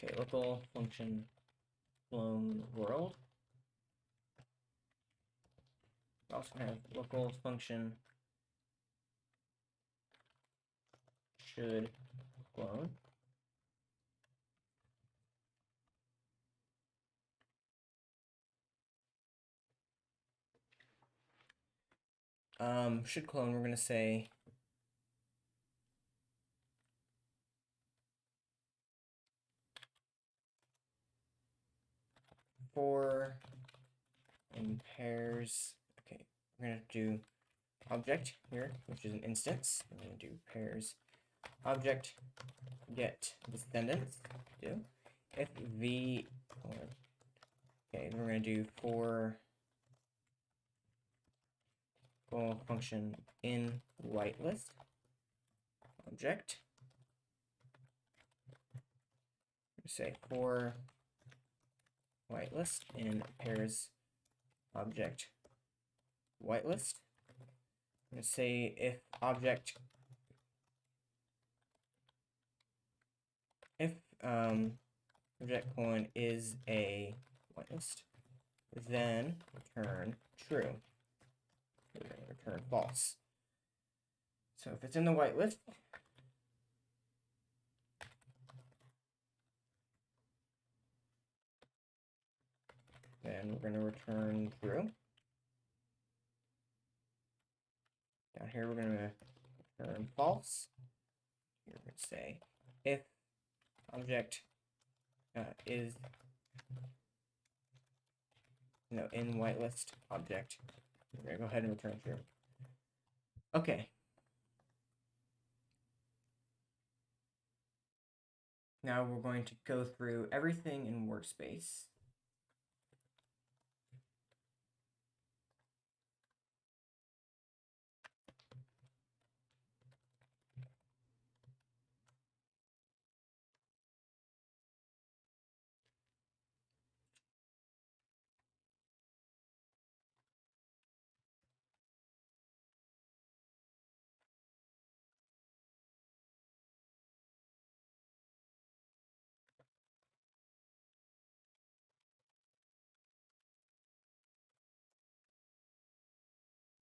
Okay, local function clone world. Also have local function should clone. Should clone, we're gonna say for in pairs. Okay, we're gonna do object here, which is an instance. We're gonna do pairs object get descendants. Do if v or okay, we're gonna do for function in whitelist object. Say for whitelist in pairs object whitelist. I'm going to say if object object colon is a whitelist, then return true. We're going to return false. So if it's in the whitelist, then we're going to return true. Down here, we're going to return false. Here we're going to say if object is in whitelist object, we're going to go ahead and return true. Okay. Now we're going to go through everything in workspace.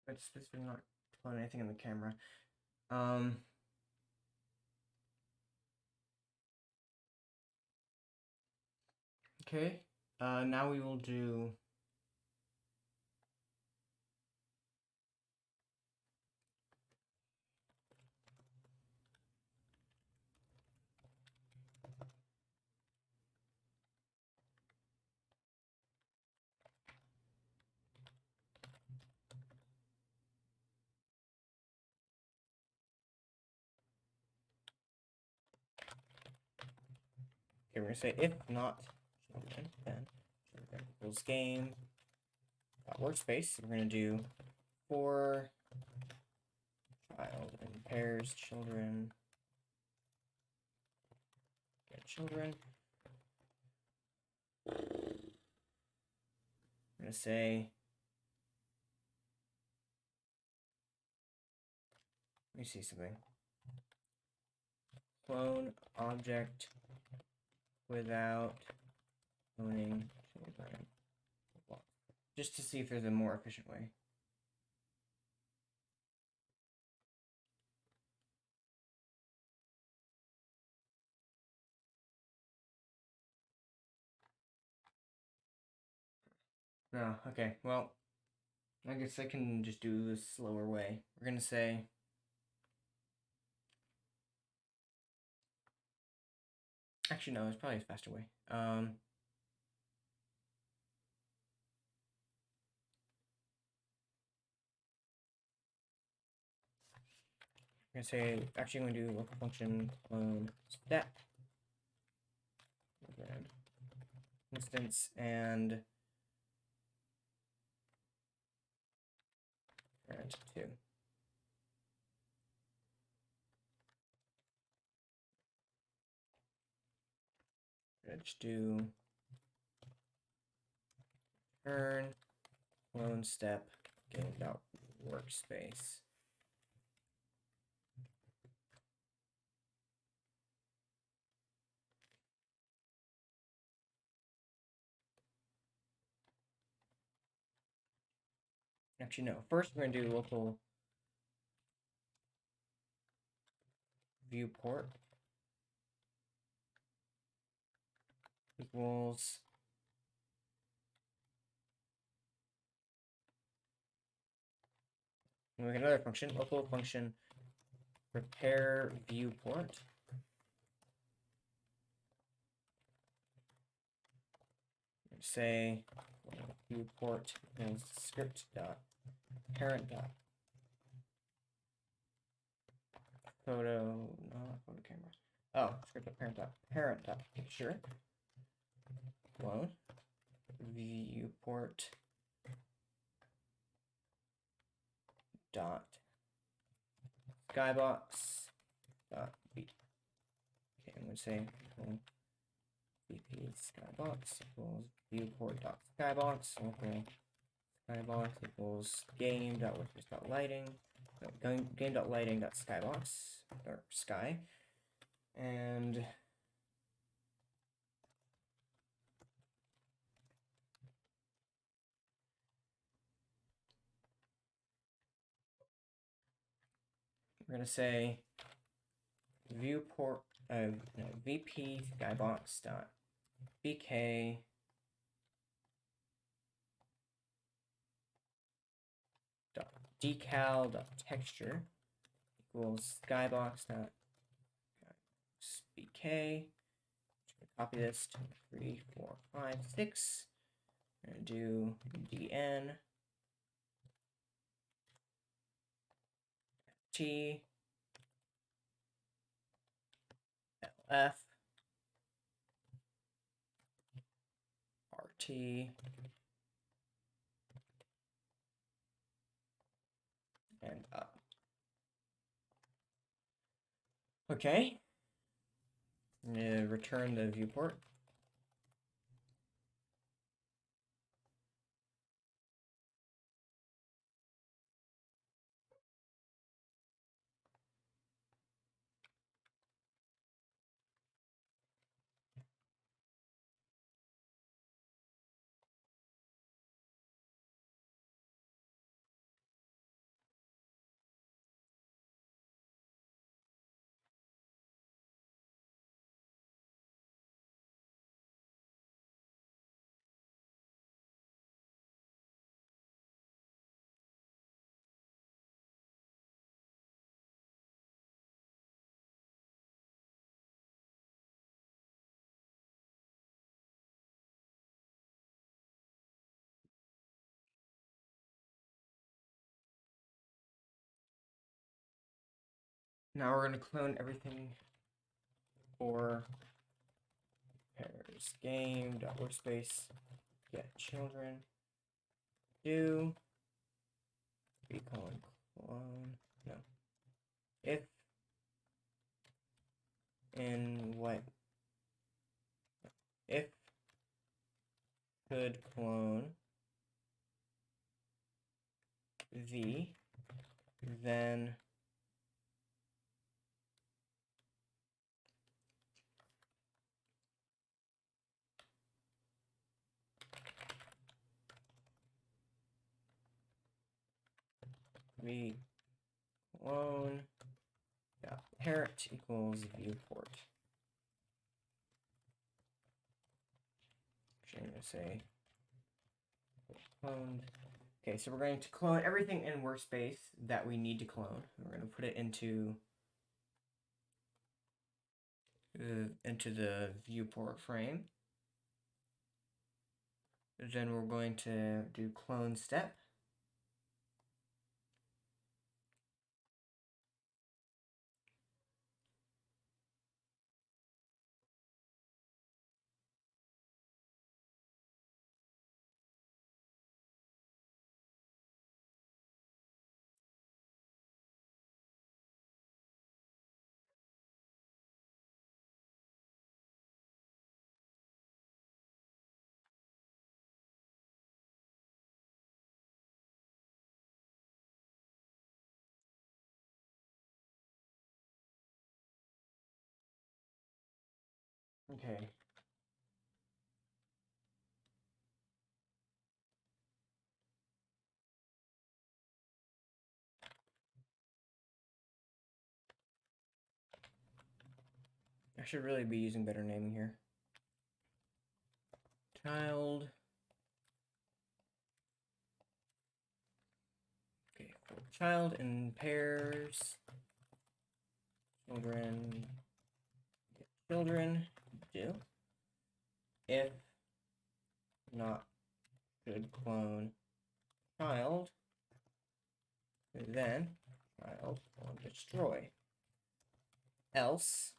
It's specifically not playing anything in the camera. Okay. Now we will do we're gonna say if not children, then children equals game workspace. We're gonna do for child and pairs children children. I'm gonna say, let me see something. Clone object without cloning children. Just to see if there's a more efficient way. No, okay, well, I guess I can just do this slower way. We're gonna say actually no, it's probably a faster way. I'm gonna say actually I'm gonna do local function clone step instance and parent 2. Let's do turn clone step game.workspace. Actually, no. First, we're going to do local viewport equals we make another function, local function prepare viewport. Say viewport equals script dot parent dot photo, not photo camera. Oh, script dot parent dot picture clone viewport dot skybox dot b. Okay, I'm gonna say VP skybox equals viewport dot skybox local skybox equals game dot workspace dot lighting. No, game dot lighting dot skybox or sky, and we're gonna say viewport VP skybox dot BK dot decal dot texture equals skybox dot BK. Copy this to 3, 4, 5, 6. I'm gonna do DN T LF RT and up. Okay. I'm gonna return the viewport. Now we're gonna clone everything for pairs game.workspace get children do clone no if in what if could clone v, then v clone parent equals viewport. Actually, I'm going to say cloned. Okay, so we're going to clone everything in workspace that we need to clone. We're going to put it into the viewport frame. Then we're going to do clone step. Okay. I should really be using better naming here. Child. Okay, for child in pairs. Children do. If not should clone child, then child will destroy. Else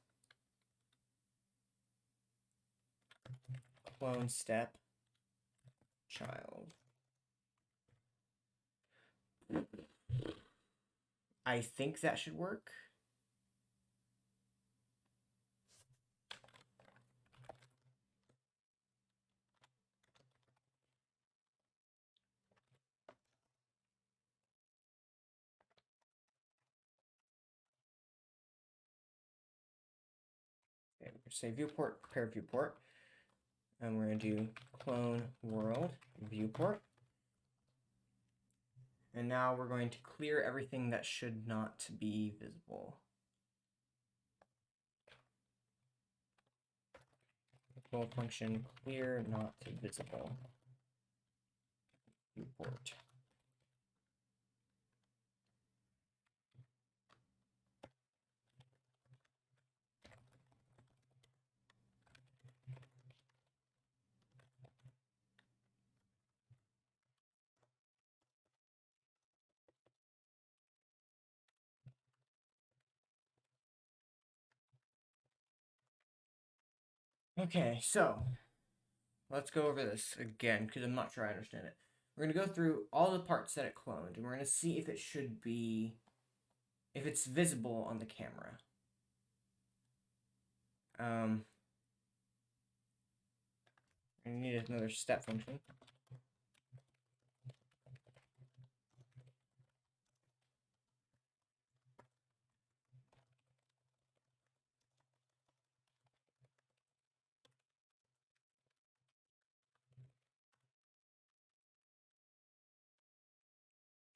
clone step child. I think that should work. Okay, we're going to say viewport, prepare viewport. And we're going to do clone world viewport. And now we're going to clear everything that should not be visible. Control function clear not visible viewport. Okay, so let's go over this again because I'm not sure I understand it. We're going to go through all the parts that it cloned, and we're going to see if it should be, if it's visible on the camera. I need another step function.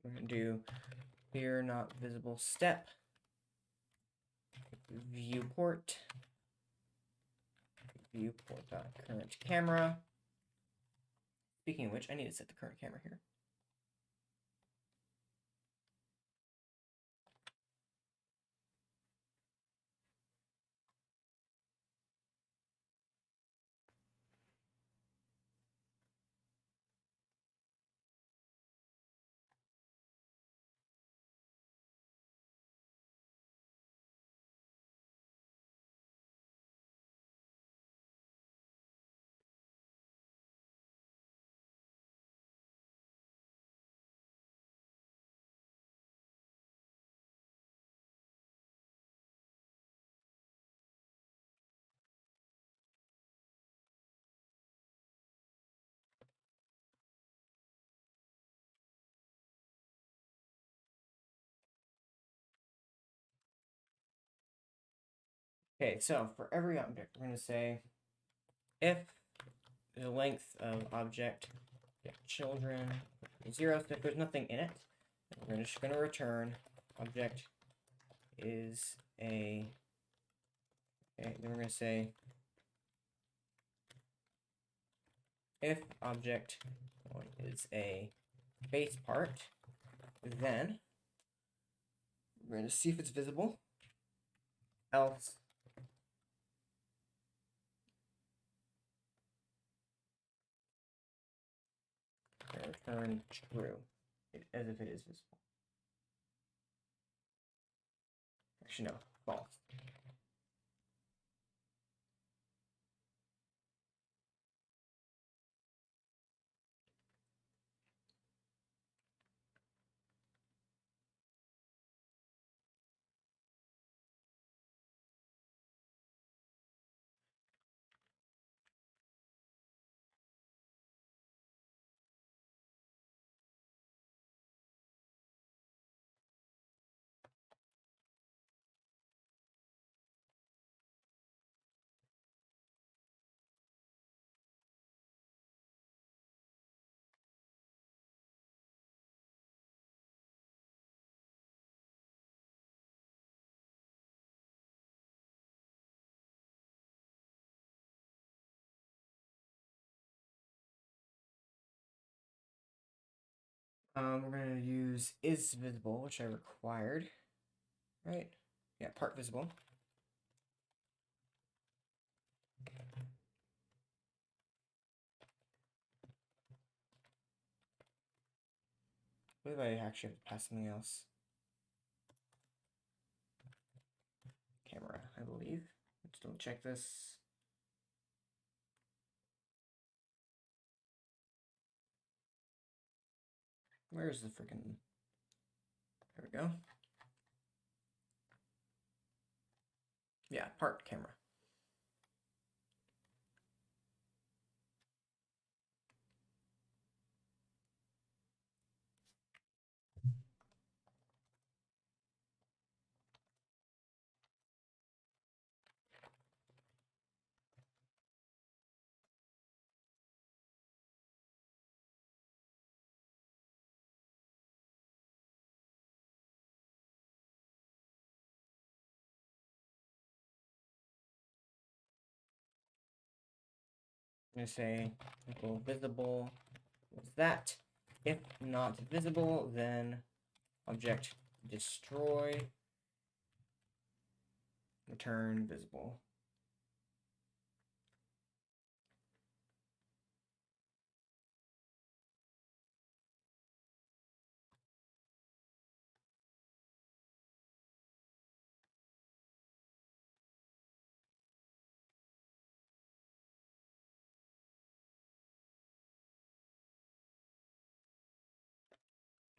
We're going to do clear not visible step viewport current camera. Speaking of which, I need to set the current camera here. Okay, so for every object, we're going to say if the length of object, children, 0, so if there's nothing in it, we're just going to return object is a, okay, then we're going to say if object is a base part, then we're going to see if it's visible, else return true, as if it is visible. Actually, no, false. We're going to use is visible, which I required, right? Yeah, part visible. What if I actually have to pass something else? Camera, I believe. Let's double check this. Where's the freaking... There we go. Yeah, part camera. I'm going to say equal visible. What's that? If not visible, then object destroy, return visible.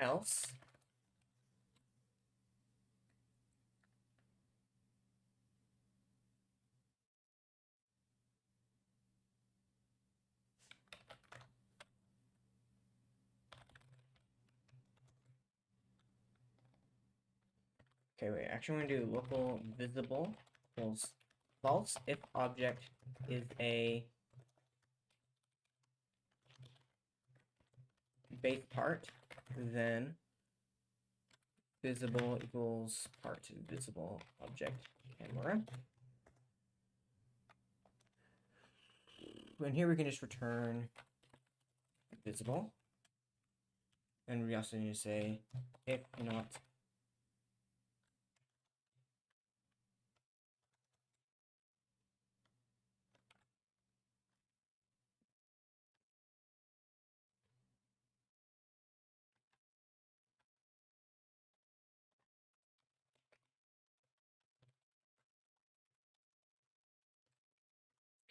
Else, okay, wait, actually I'm going to do local visible equals false if object is a base part, then visible equals part visible object camera. And here we can just return visible. And we also need to say if not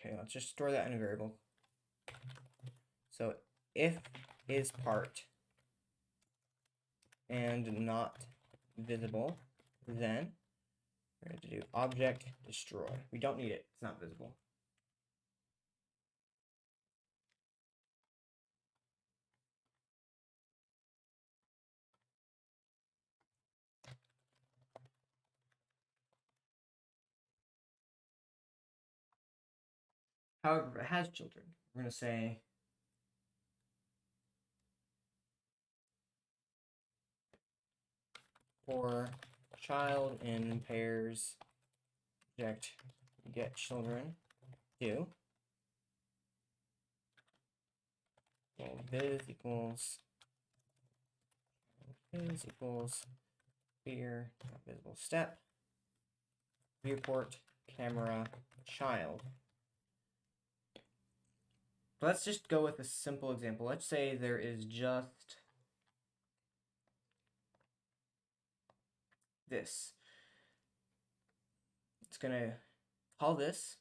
okay, let's just store that in a variable. So if is part and not visible, then we're going to do object destroy. We don't need it, it's not visible. However, if it has children, we're going to say for child in pairs object get children do. And viz equals sphere visible step viewport camera child. Let's just go with a simple example. Let's say there is just this. It's going to call this.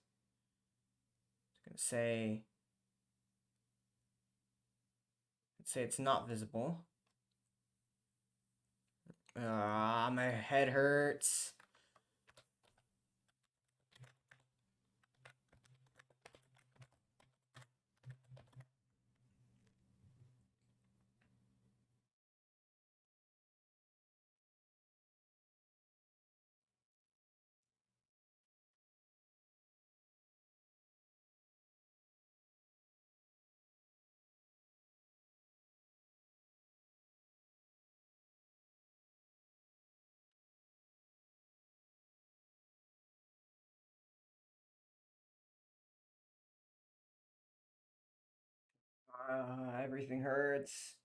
It's going to say, let's say it's not visible. My head hurts. Everything hurts.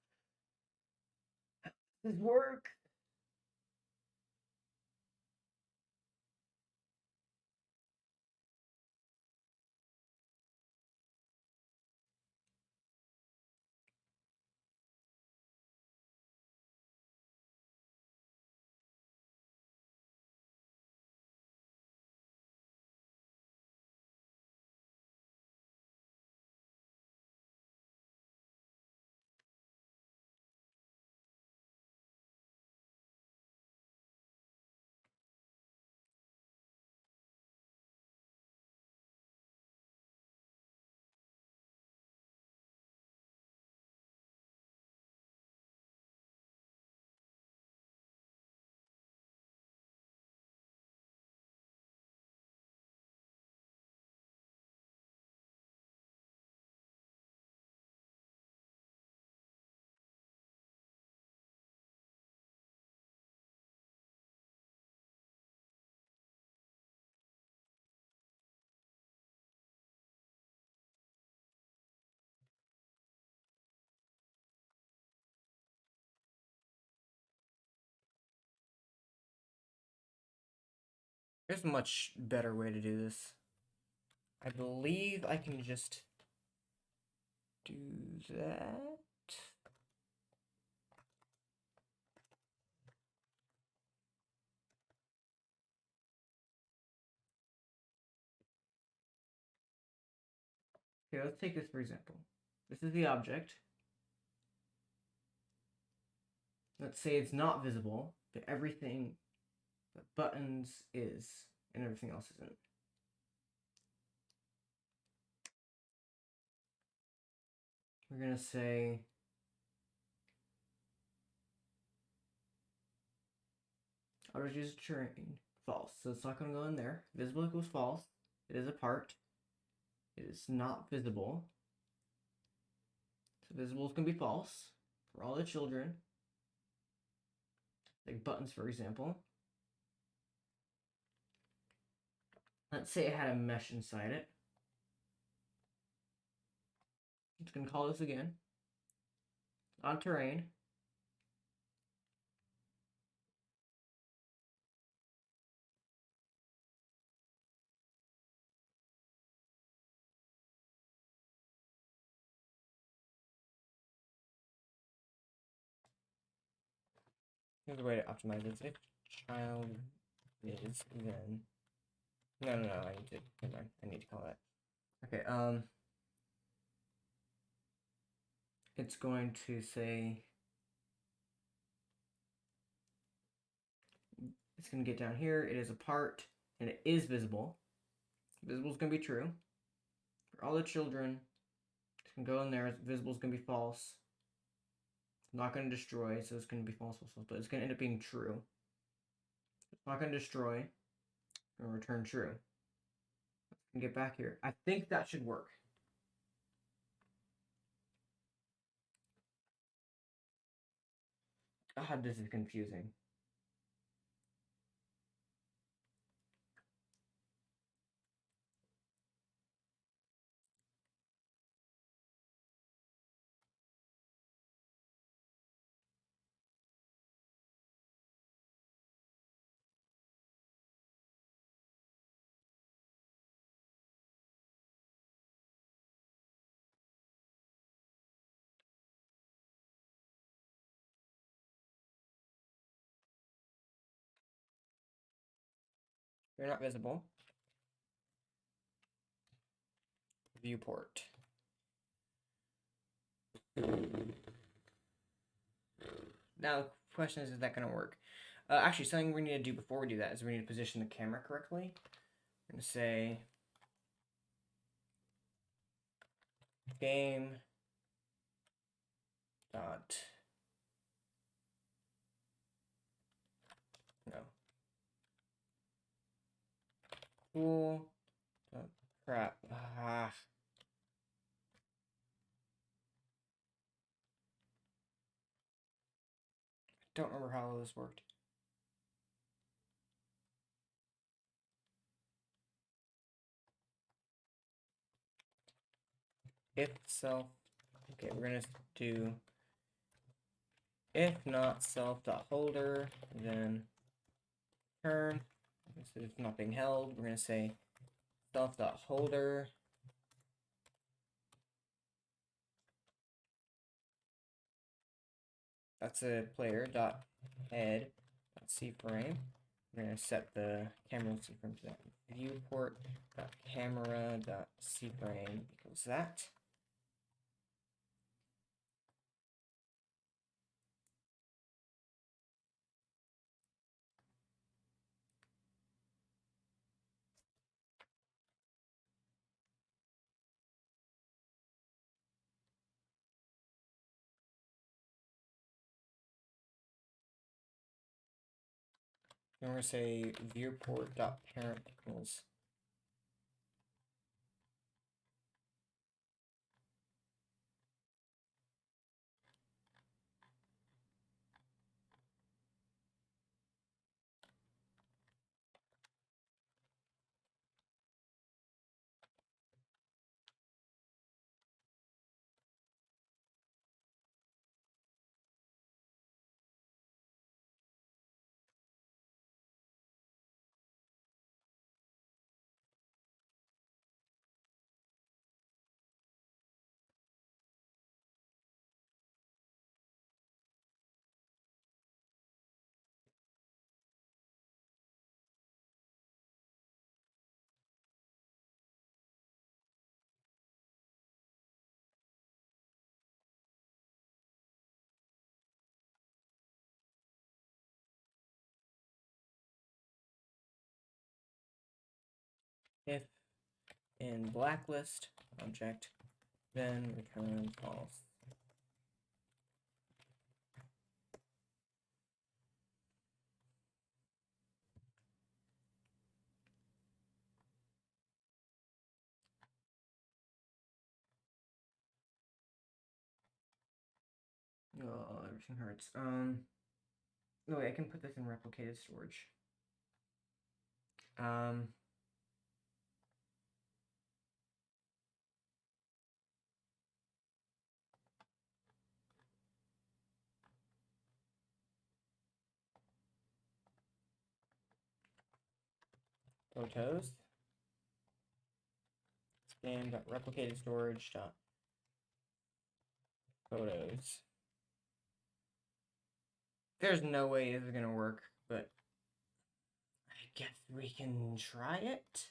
Does work? There's a much better way to do this. I believe I can just do that. Okay, let's take this for example. This is the object. Let's say it's not visible, but everything but buttons is, and everything else isn't. We're going to say auto use terrain false. So it's not going to go in there. Visible equals false. It is a part. It is not visible. So visible is going to be false for all the children. Like buttons, for example. Let's say it had a mesh inside it. It's going to call this again. On terrain. Here's a way to optimize this. If child is then. No, I need to. Never mind. I need to call that. Okay, it's going to say. It's going to get down here. It is a part, and it is visible. Visible is going to be true. For all the children, it's going to go in there. Visible is going to be false. Not going to destroy, so it's going to be false, but it's going to end up being true. It's not going to destroy. It's going to return true. and get back here. I think that should work. God, this is confusing. You're not visible. Viewport. Now the question is that going to work? Actually, something we need to do before we do that is we need to position the camera correctly. I'm going to say game dot no cool crap. Don't remember how this worked. If self, okay, we're gonna do if not self dot holder, then turn. Instead of not being held, we're gonna say self dot holder. That's a player dot head dot C frame. We're gonna set the camera C frame to that. Viewport dot camera dot C frame equals that. And we're gonna say viewport dot parent equals if in blacklist object, then return false. Oh, everything hurts. No, wait, I can put this in replicated storage. Photos. Scan.replicated storage dot photos. There's no way this is gonna work, but I guess we can try it.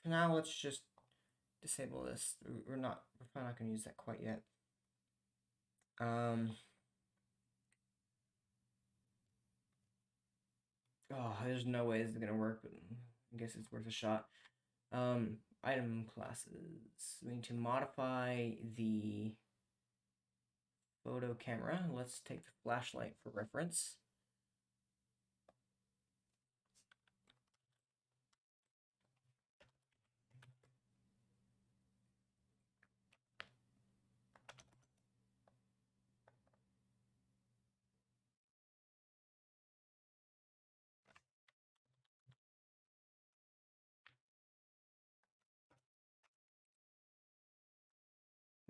For now, let's just disable this. We're probably not gonna use that quite yet. Oh, there's no way this is gonna work, but I guess it's worth a shot. Item classes. We need to modify the photo camera. Let's take the flashlight for reference.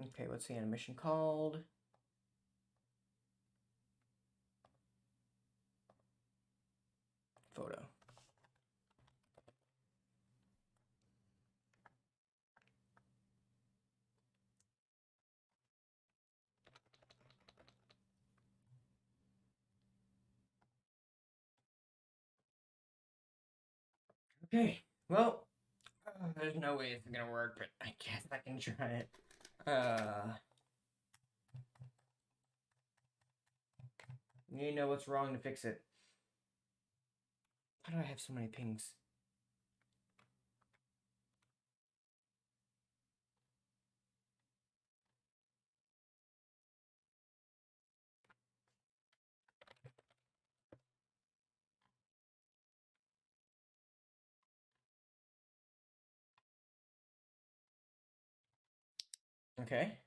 Okay, what's the animation called? Photo. Okay, well, there's no way it's gonna work, but I guess I can try it. You know what's wrong to fix it. Why do I have so many pings? Okay.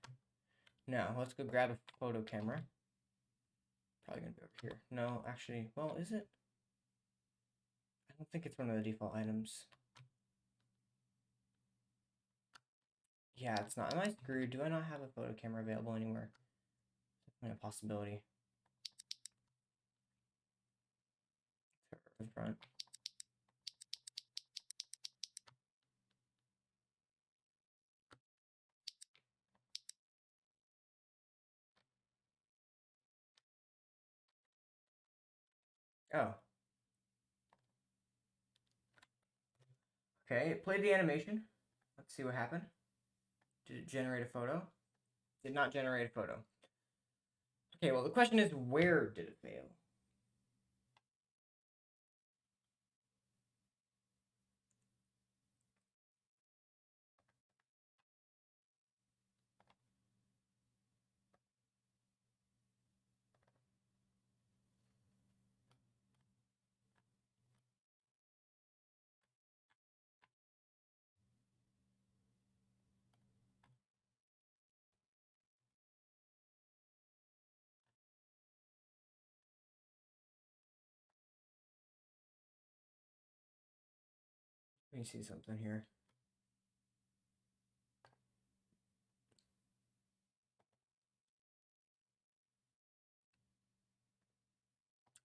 Now, let's go grab a photo camera. Probably gonna be over here. No, actually, well, is it? I don't think it's one of the default items. Yeah, it's not. Am I screwed? Do I not have a photo camera available anywhere? Definitely a possibility. The front. Oh. Okay, it played the animation. Let's see what happened. Did it generate a photo? Did not generate a photo. Okay, well, the question is, where did it fail? Let me see something here.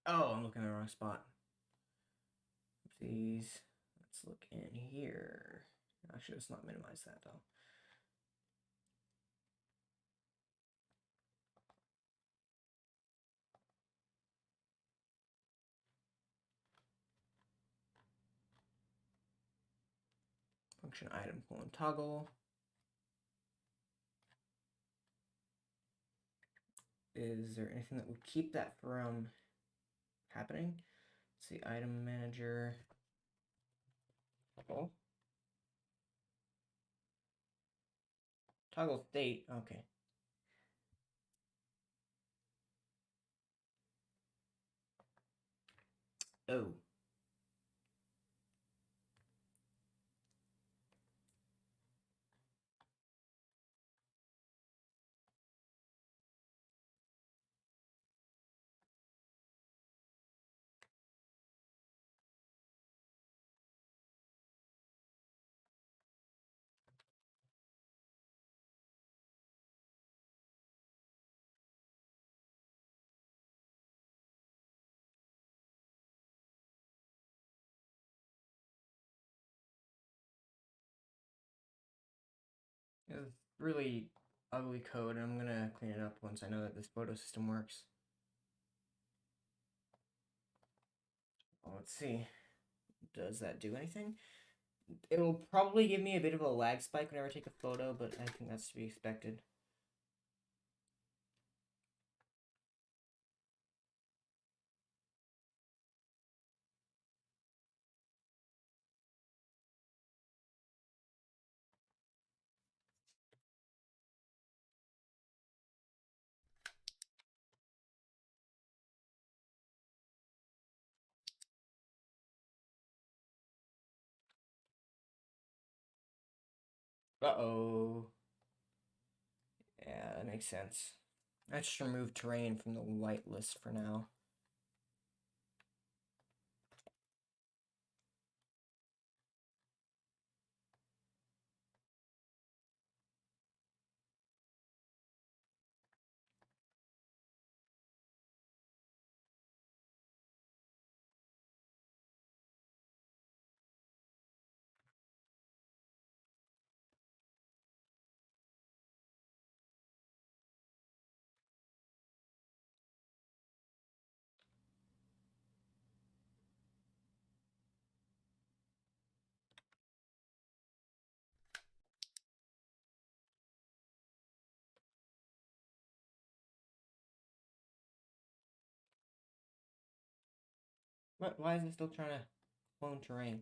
Oh, I'm looking in the wrong spot. Oopsies. Let's look in here. Actually, let's not minimize that, though. Function item colon toggle. Is there anything that would keep that from happening? Let's see, item manager. Oh. Toggle state. Okay. Oh. It's really ugly code, and I'm gonna clean it up once I know that this photo system works. Well, let's see. Does that do anything? It'll probably give me a bit of a lag spike whenever I take a photo, but I think that's to be expected. Uh-oh. Yeah, that makes sense. I just remove terrain from the white list for now. What? Why is it still trying to clone terrain?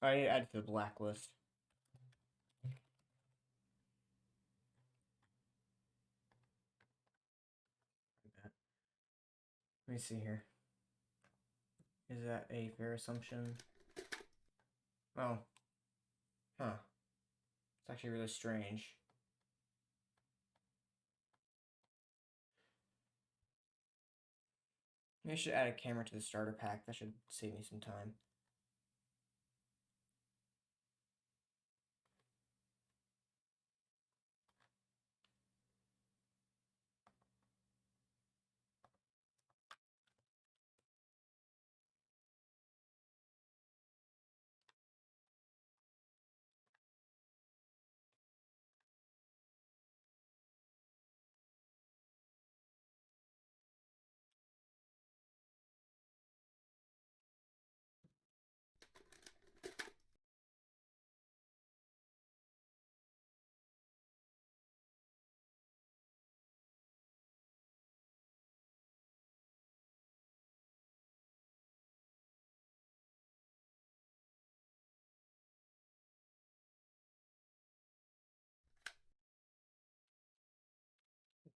I need to add it to the blacklist. Let me see here. Is that a fair assumption? Oh. Huh. It's actually really strange. Maybe I should add a camera to the starter pack. That should save me some time.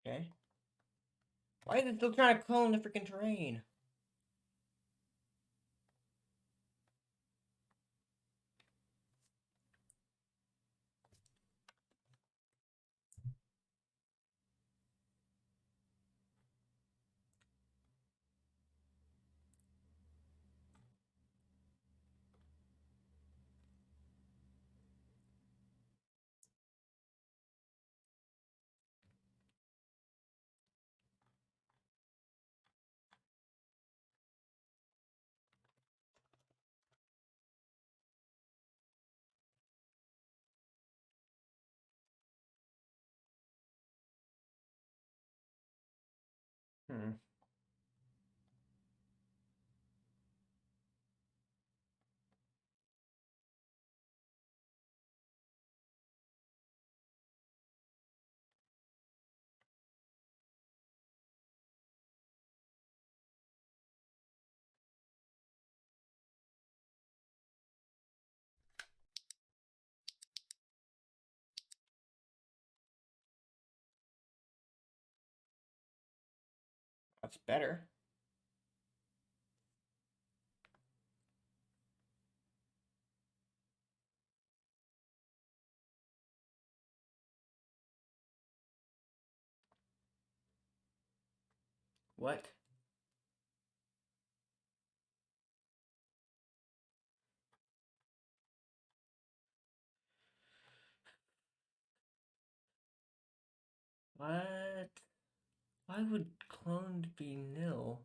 Okay. Why is it still trying to clone the freaking terrain? Hmm. That's better. What? What? Why would cloned be nil?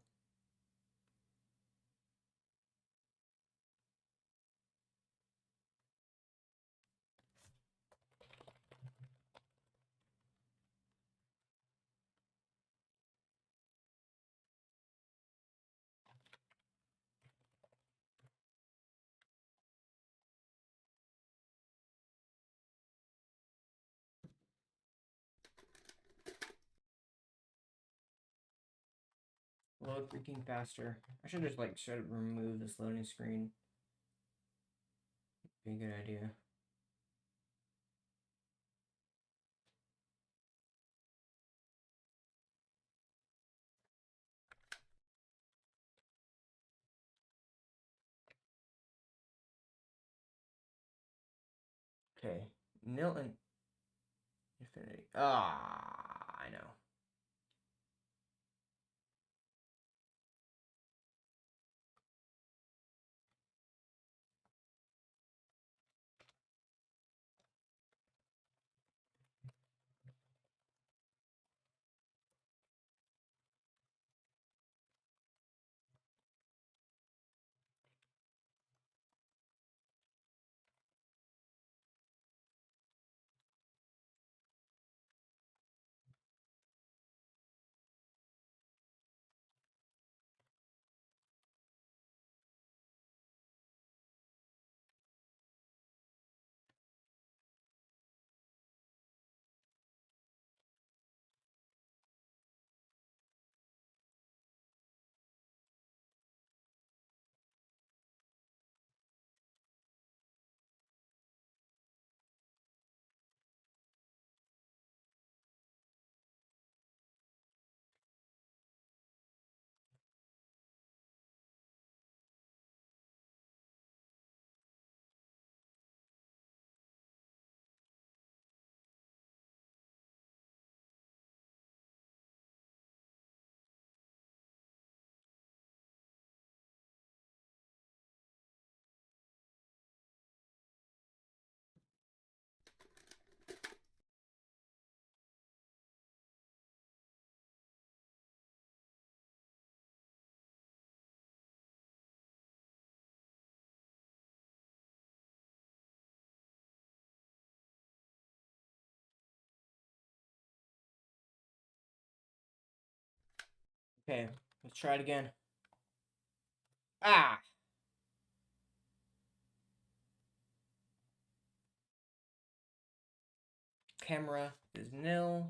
Load freaking faster. I should just like try to remove this loading screen. Be a good idea. Okay. Nil and infinity. Ah, I know. Okay, let's try it again. Ah! Camera is nil.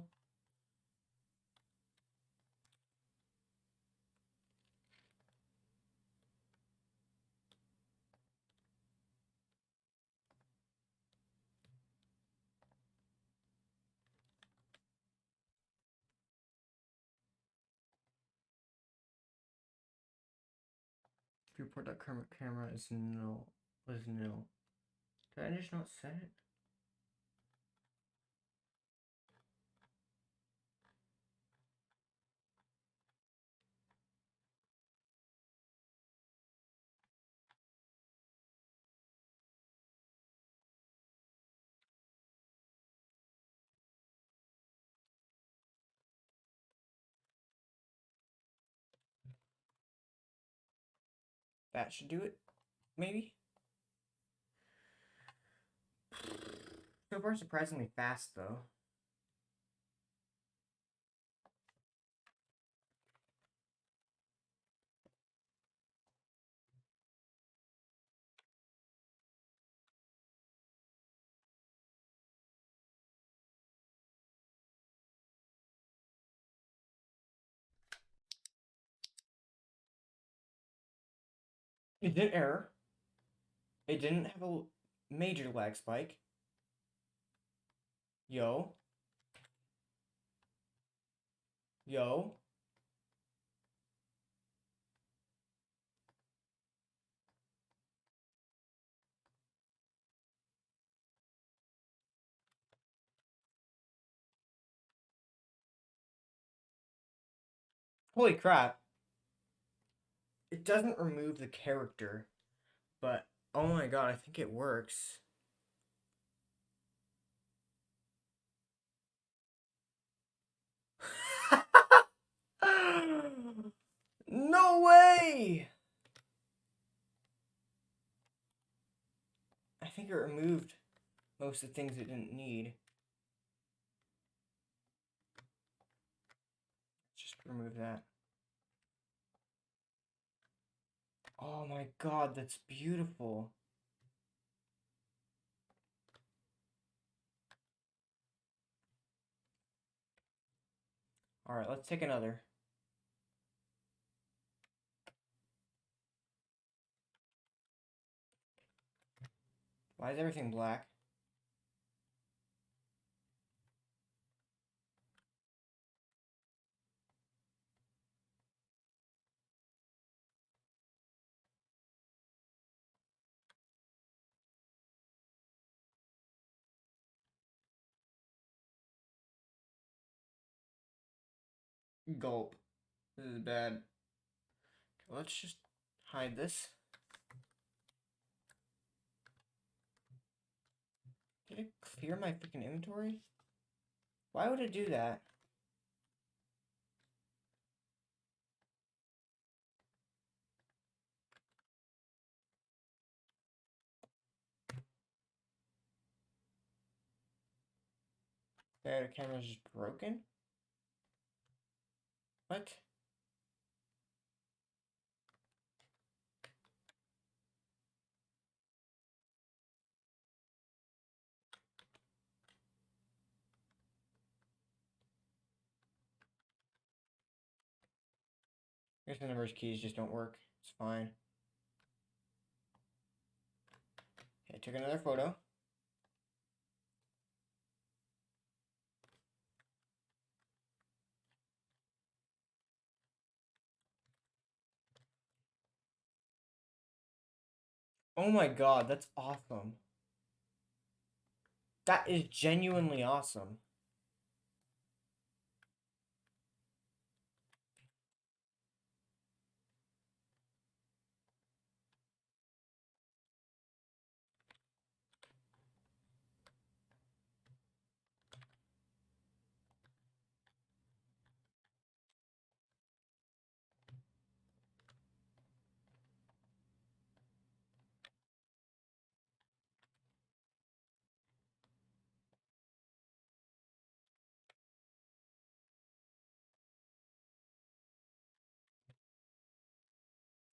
Report that current camera is nil. Was nil. Did I just not set it? That should do it, maybe? So far, surprisingly fast, though. It didn't error. It didn't have a major lag spike. Yo. Yo. Holy crap. It doesn't remove the character, but oh my god, I think it works. No way! I think it removed most of the things it didn't need. Just remove that. Oh my god, that's beautiful. Alright, let's take another. Why is everything black? Gulp. This is bad. Okay, let's just hide this. Did it clear my freaking inventory? Why would it do that? There, the camera's just broken? What? I guess the numbers keys just don't work. It's fine. Okay, took another photo. Oh my god, that's awesome. That is genuinely awesome.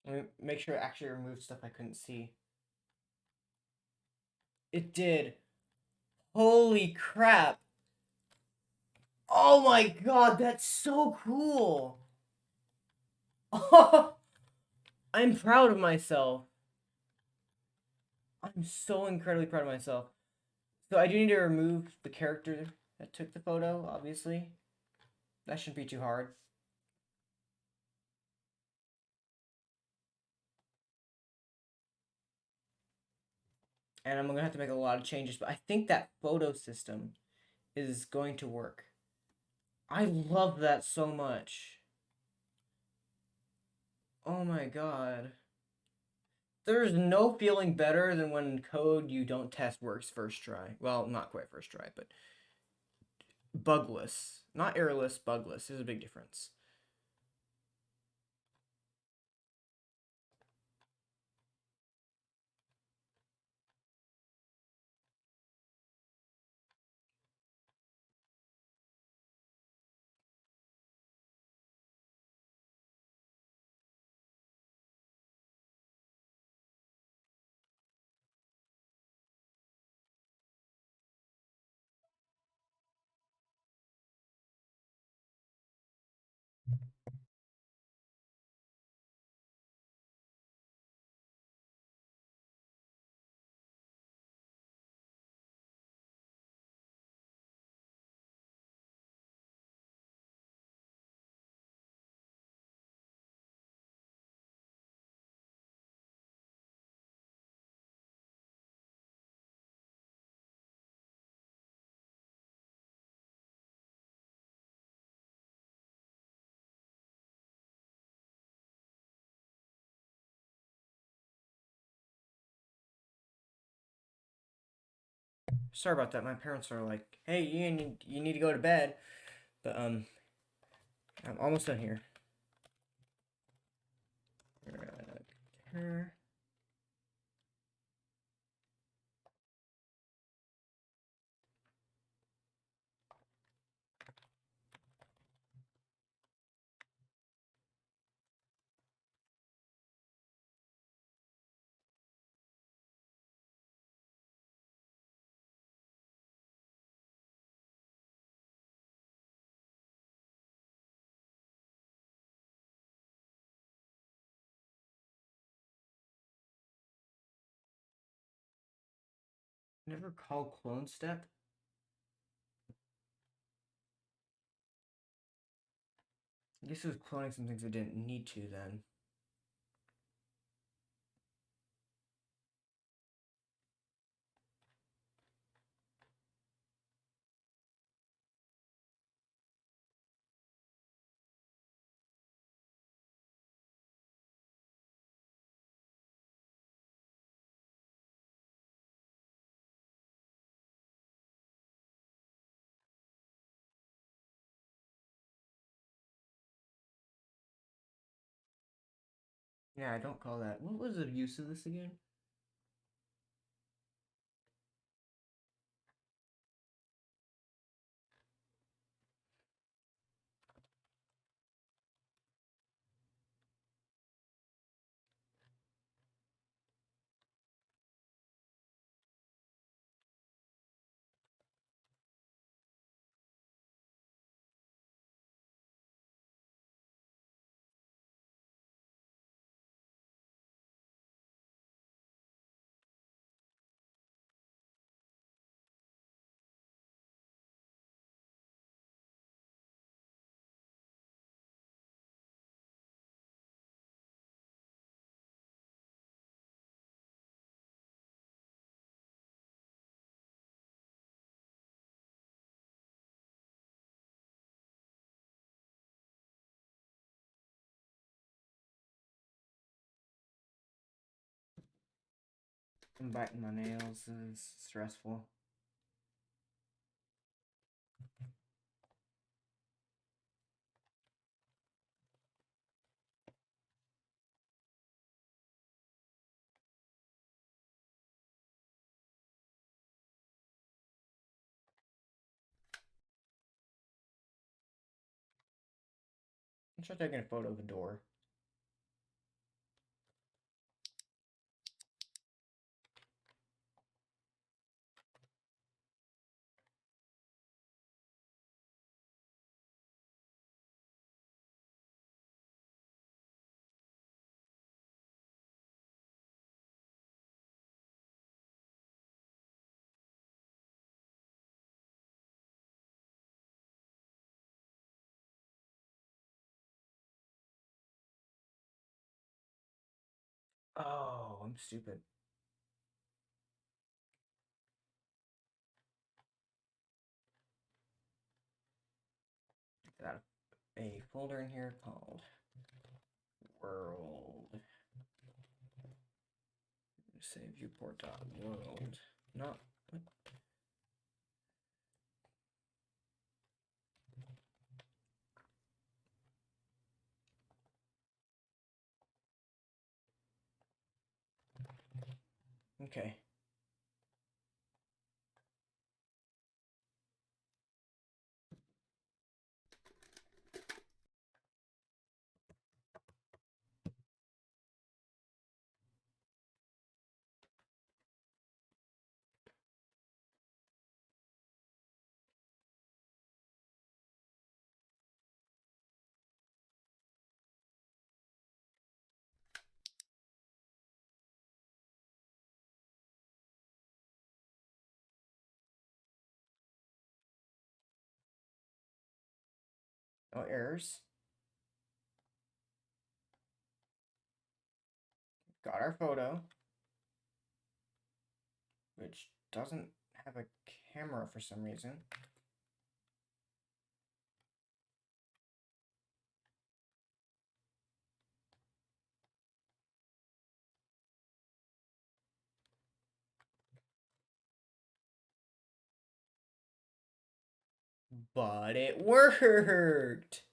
Let me make sure it actually removed stuff I couldn't see. It did. Holy crap. Oh my god, that's so cool. Oh, I'm proud of myself. I'm so incredibly proud of myself. So I do need to remove the character that took the photo, obviously. That shouldn't be too hard. And I'm gonna have to make a lot of changes, but I think that photo system is going to work. I love that so much. Oh my god. There's no feeling better than when code you don't test works first try. Well, not quite first try, but bugless. Not errorless, bugless. There's a big difference. Sorry about that. My parents are like, "Hey, you need to go to bed." But I'm almost done here. Never call clone step. I guess it was cloning some things I didn't need to then. Yeah, I don't call that. What was the use of this again? And biting my nails is stressful. I'm try taking a photo of a door. I'm stupid. Got a folder in here called World. Say viewport.world. Not what? Okay. No errors. Got our photo, which doesn't have a camera for some reason. But it worked!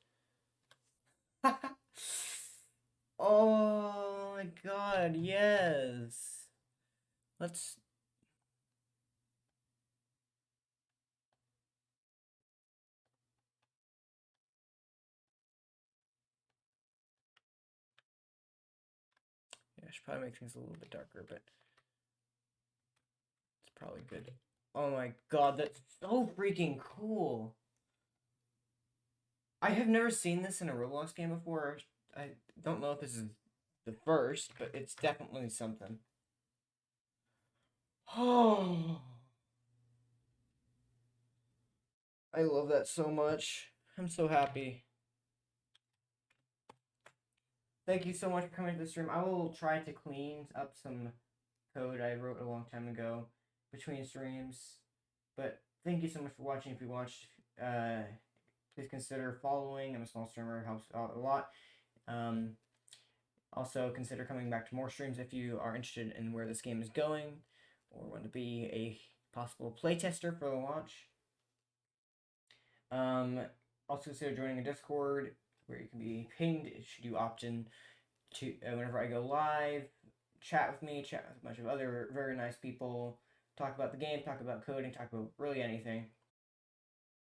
Oh my god, yes! Let's... Yeah, I should probably make things a little bit darker, but... It's probably good. Oh my god, that's so freaking cool! I have never seen this in a Roblox game before. I don't know if this is the first, but it's definitely something. Oh, I love that so much. I'm so happy. Thank you so much for coming to the stream. I will try to clean up some code I wrote a long time ago between streams. But thank you so much for watching. If you watched, please consider following. I'm a small streamer, helps out a lot. Also, consider coming back to more streams if you are interested in where this game is going or want to be a possible playtester for the launch. Also, consider joining a Discord where you can be pinged should you opt in to whenever I go live. Chat with me, chat with a bunch of other very nice people, talk about the game, talk about coding, talk about really anything.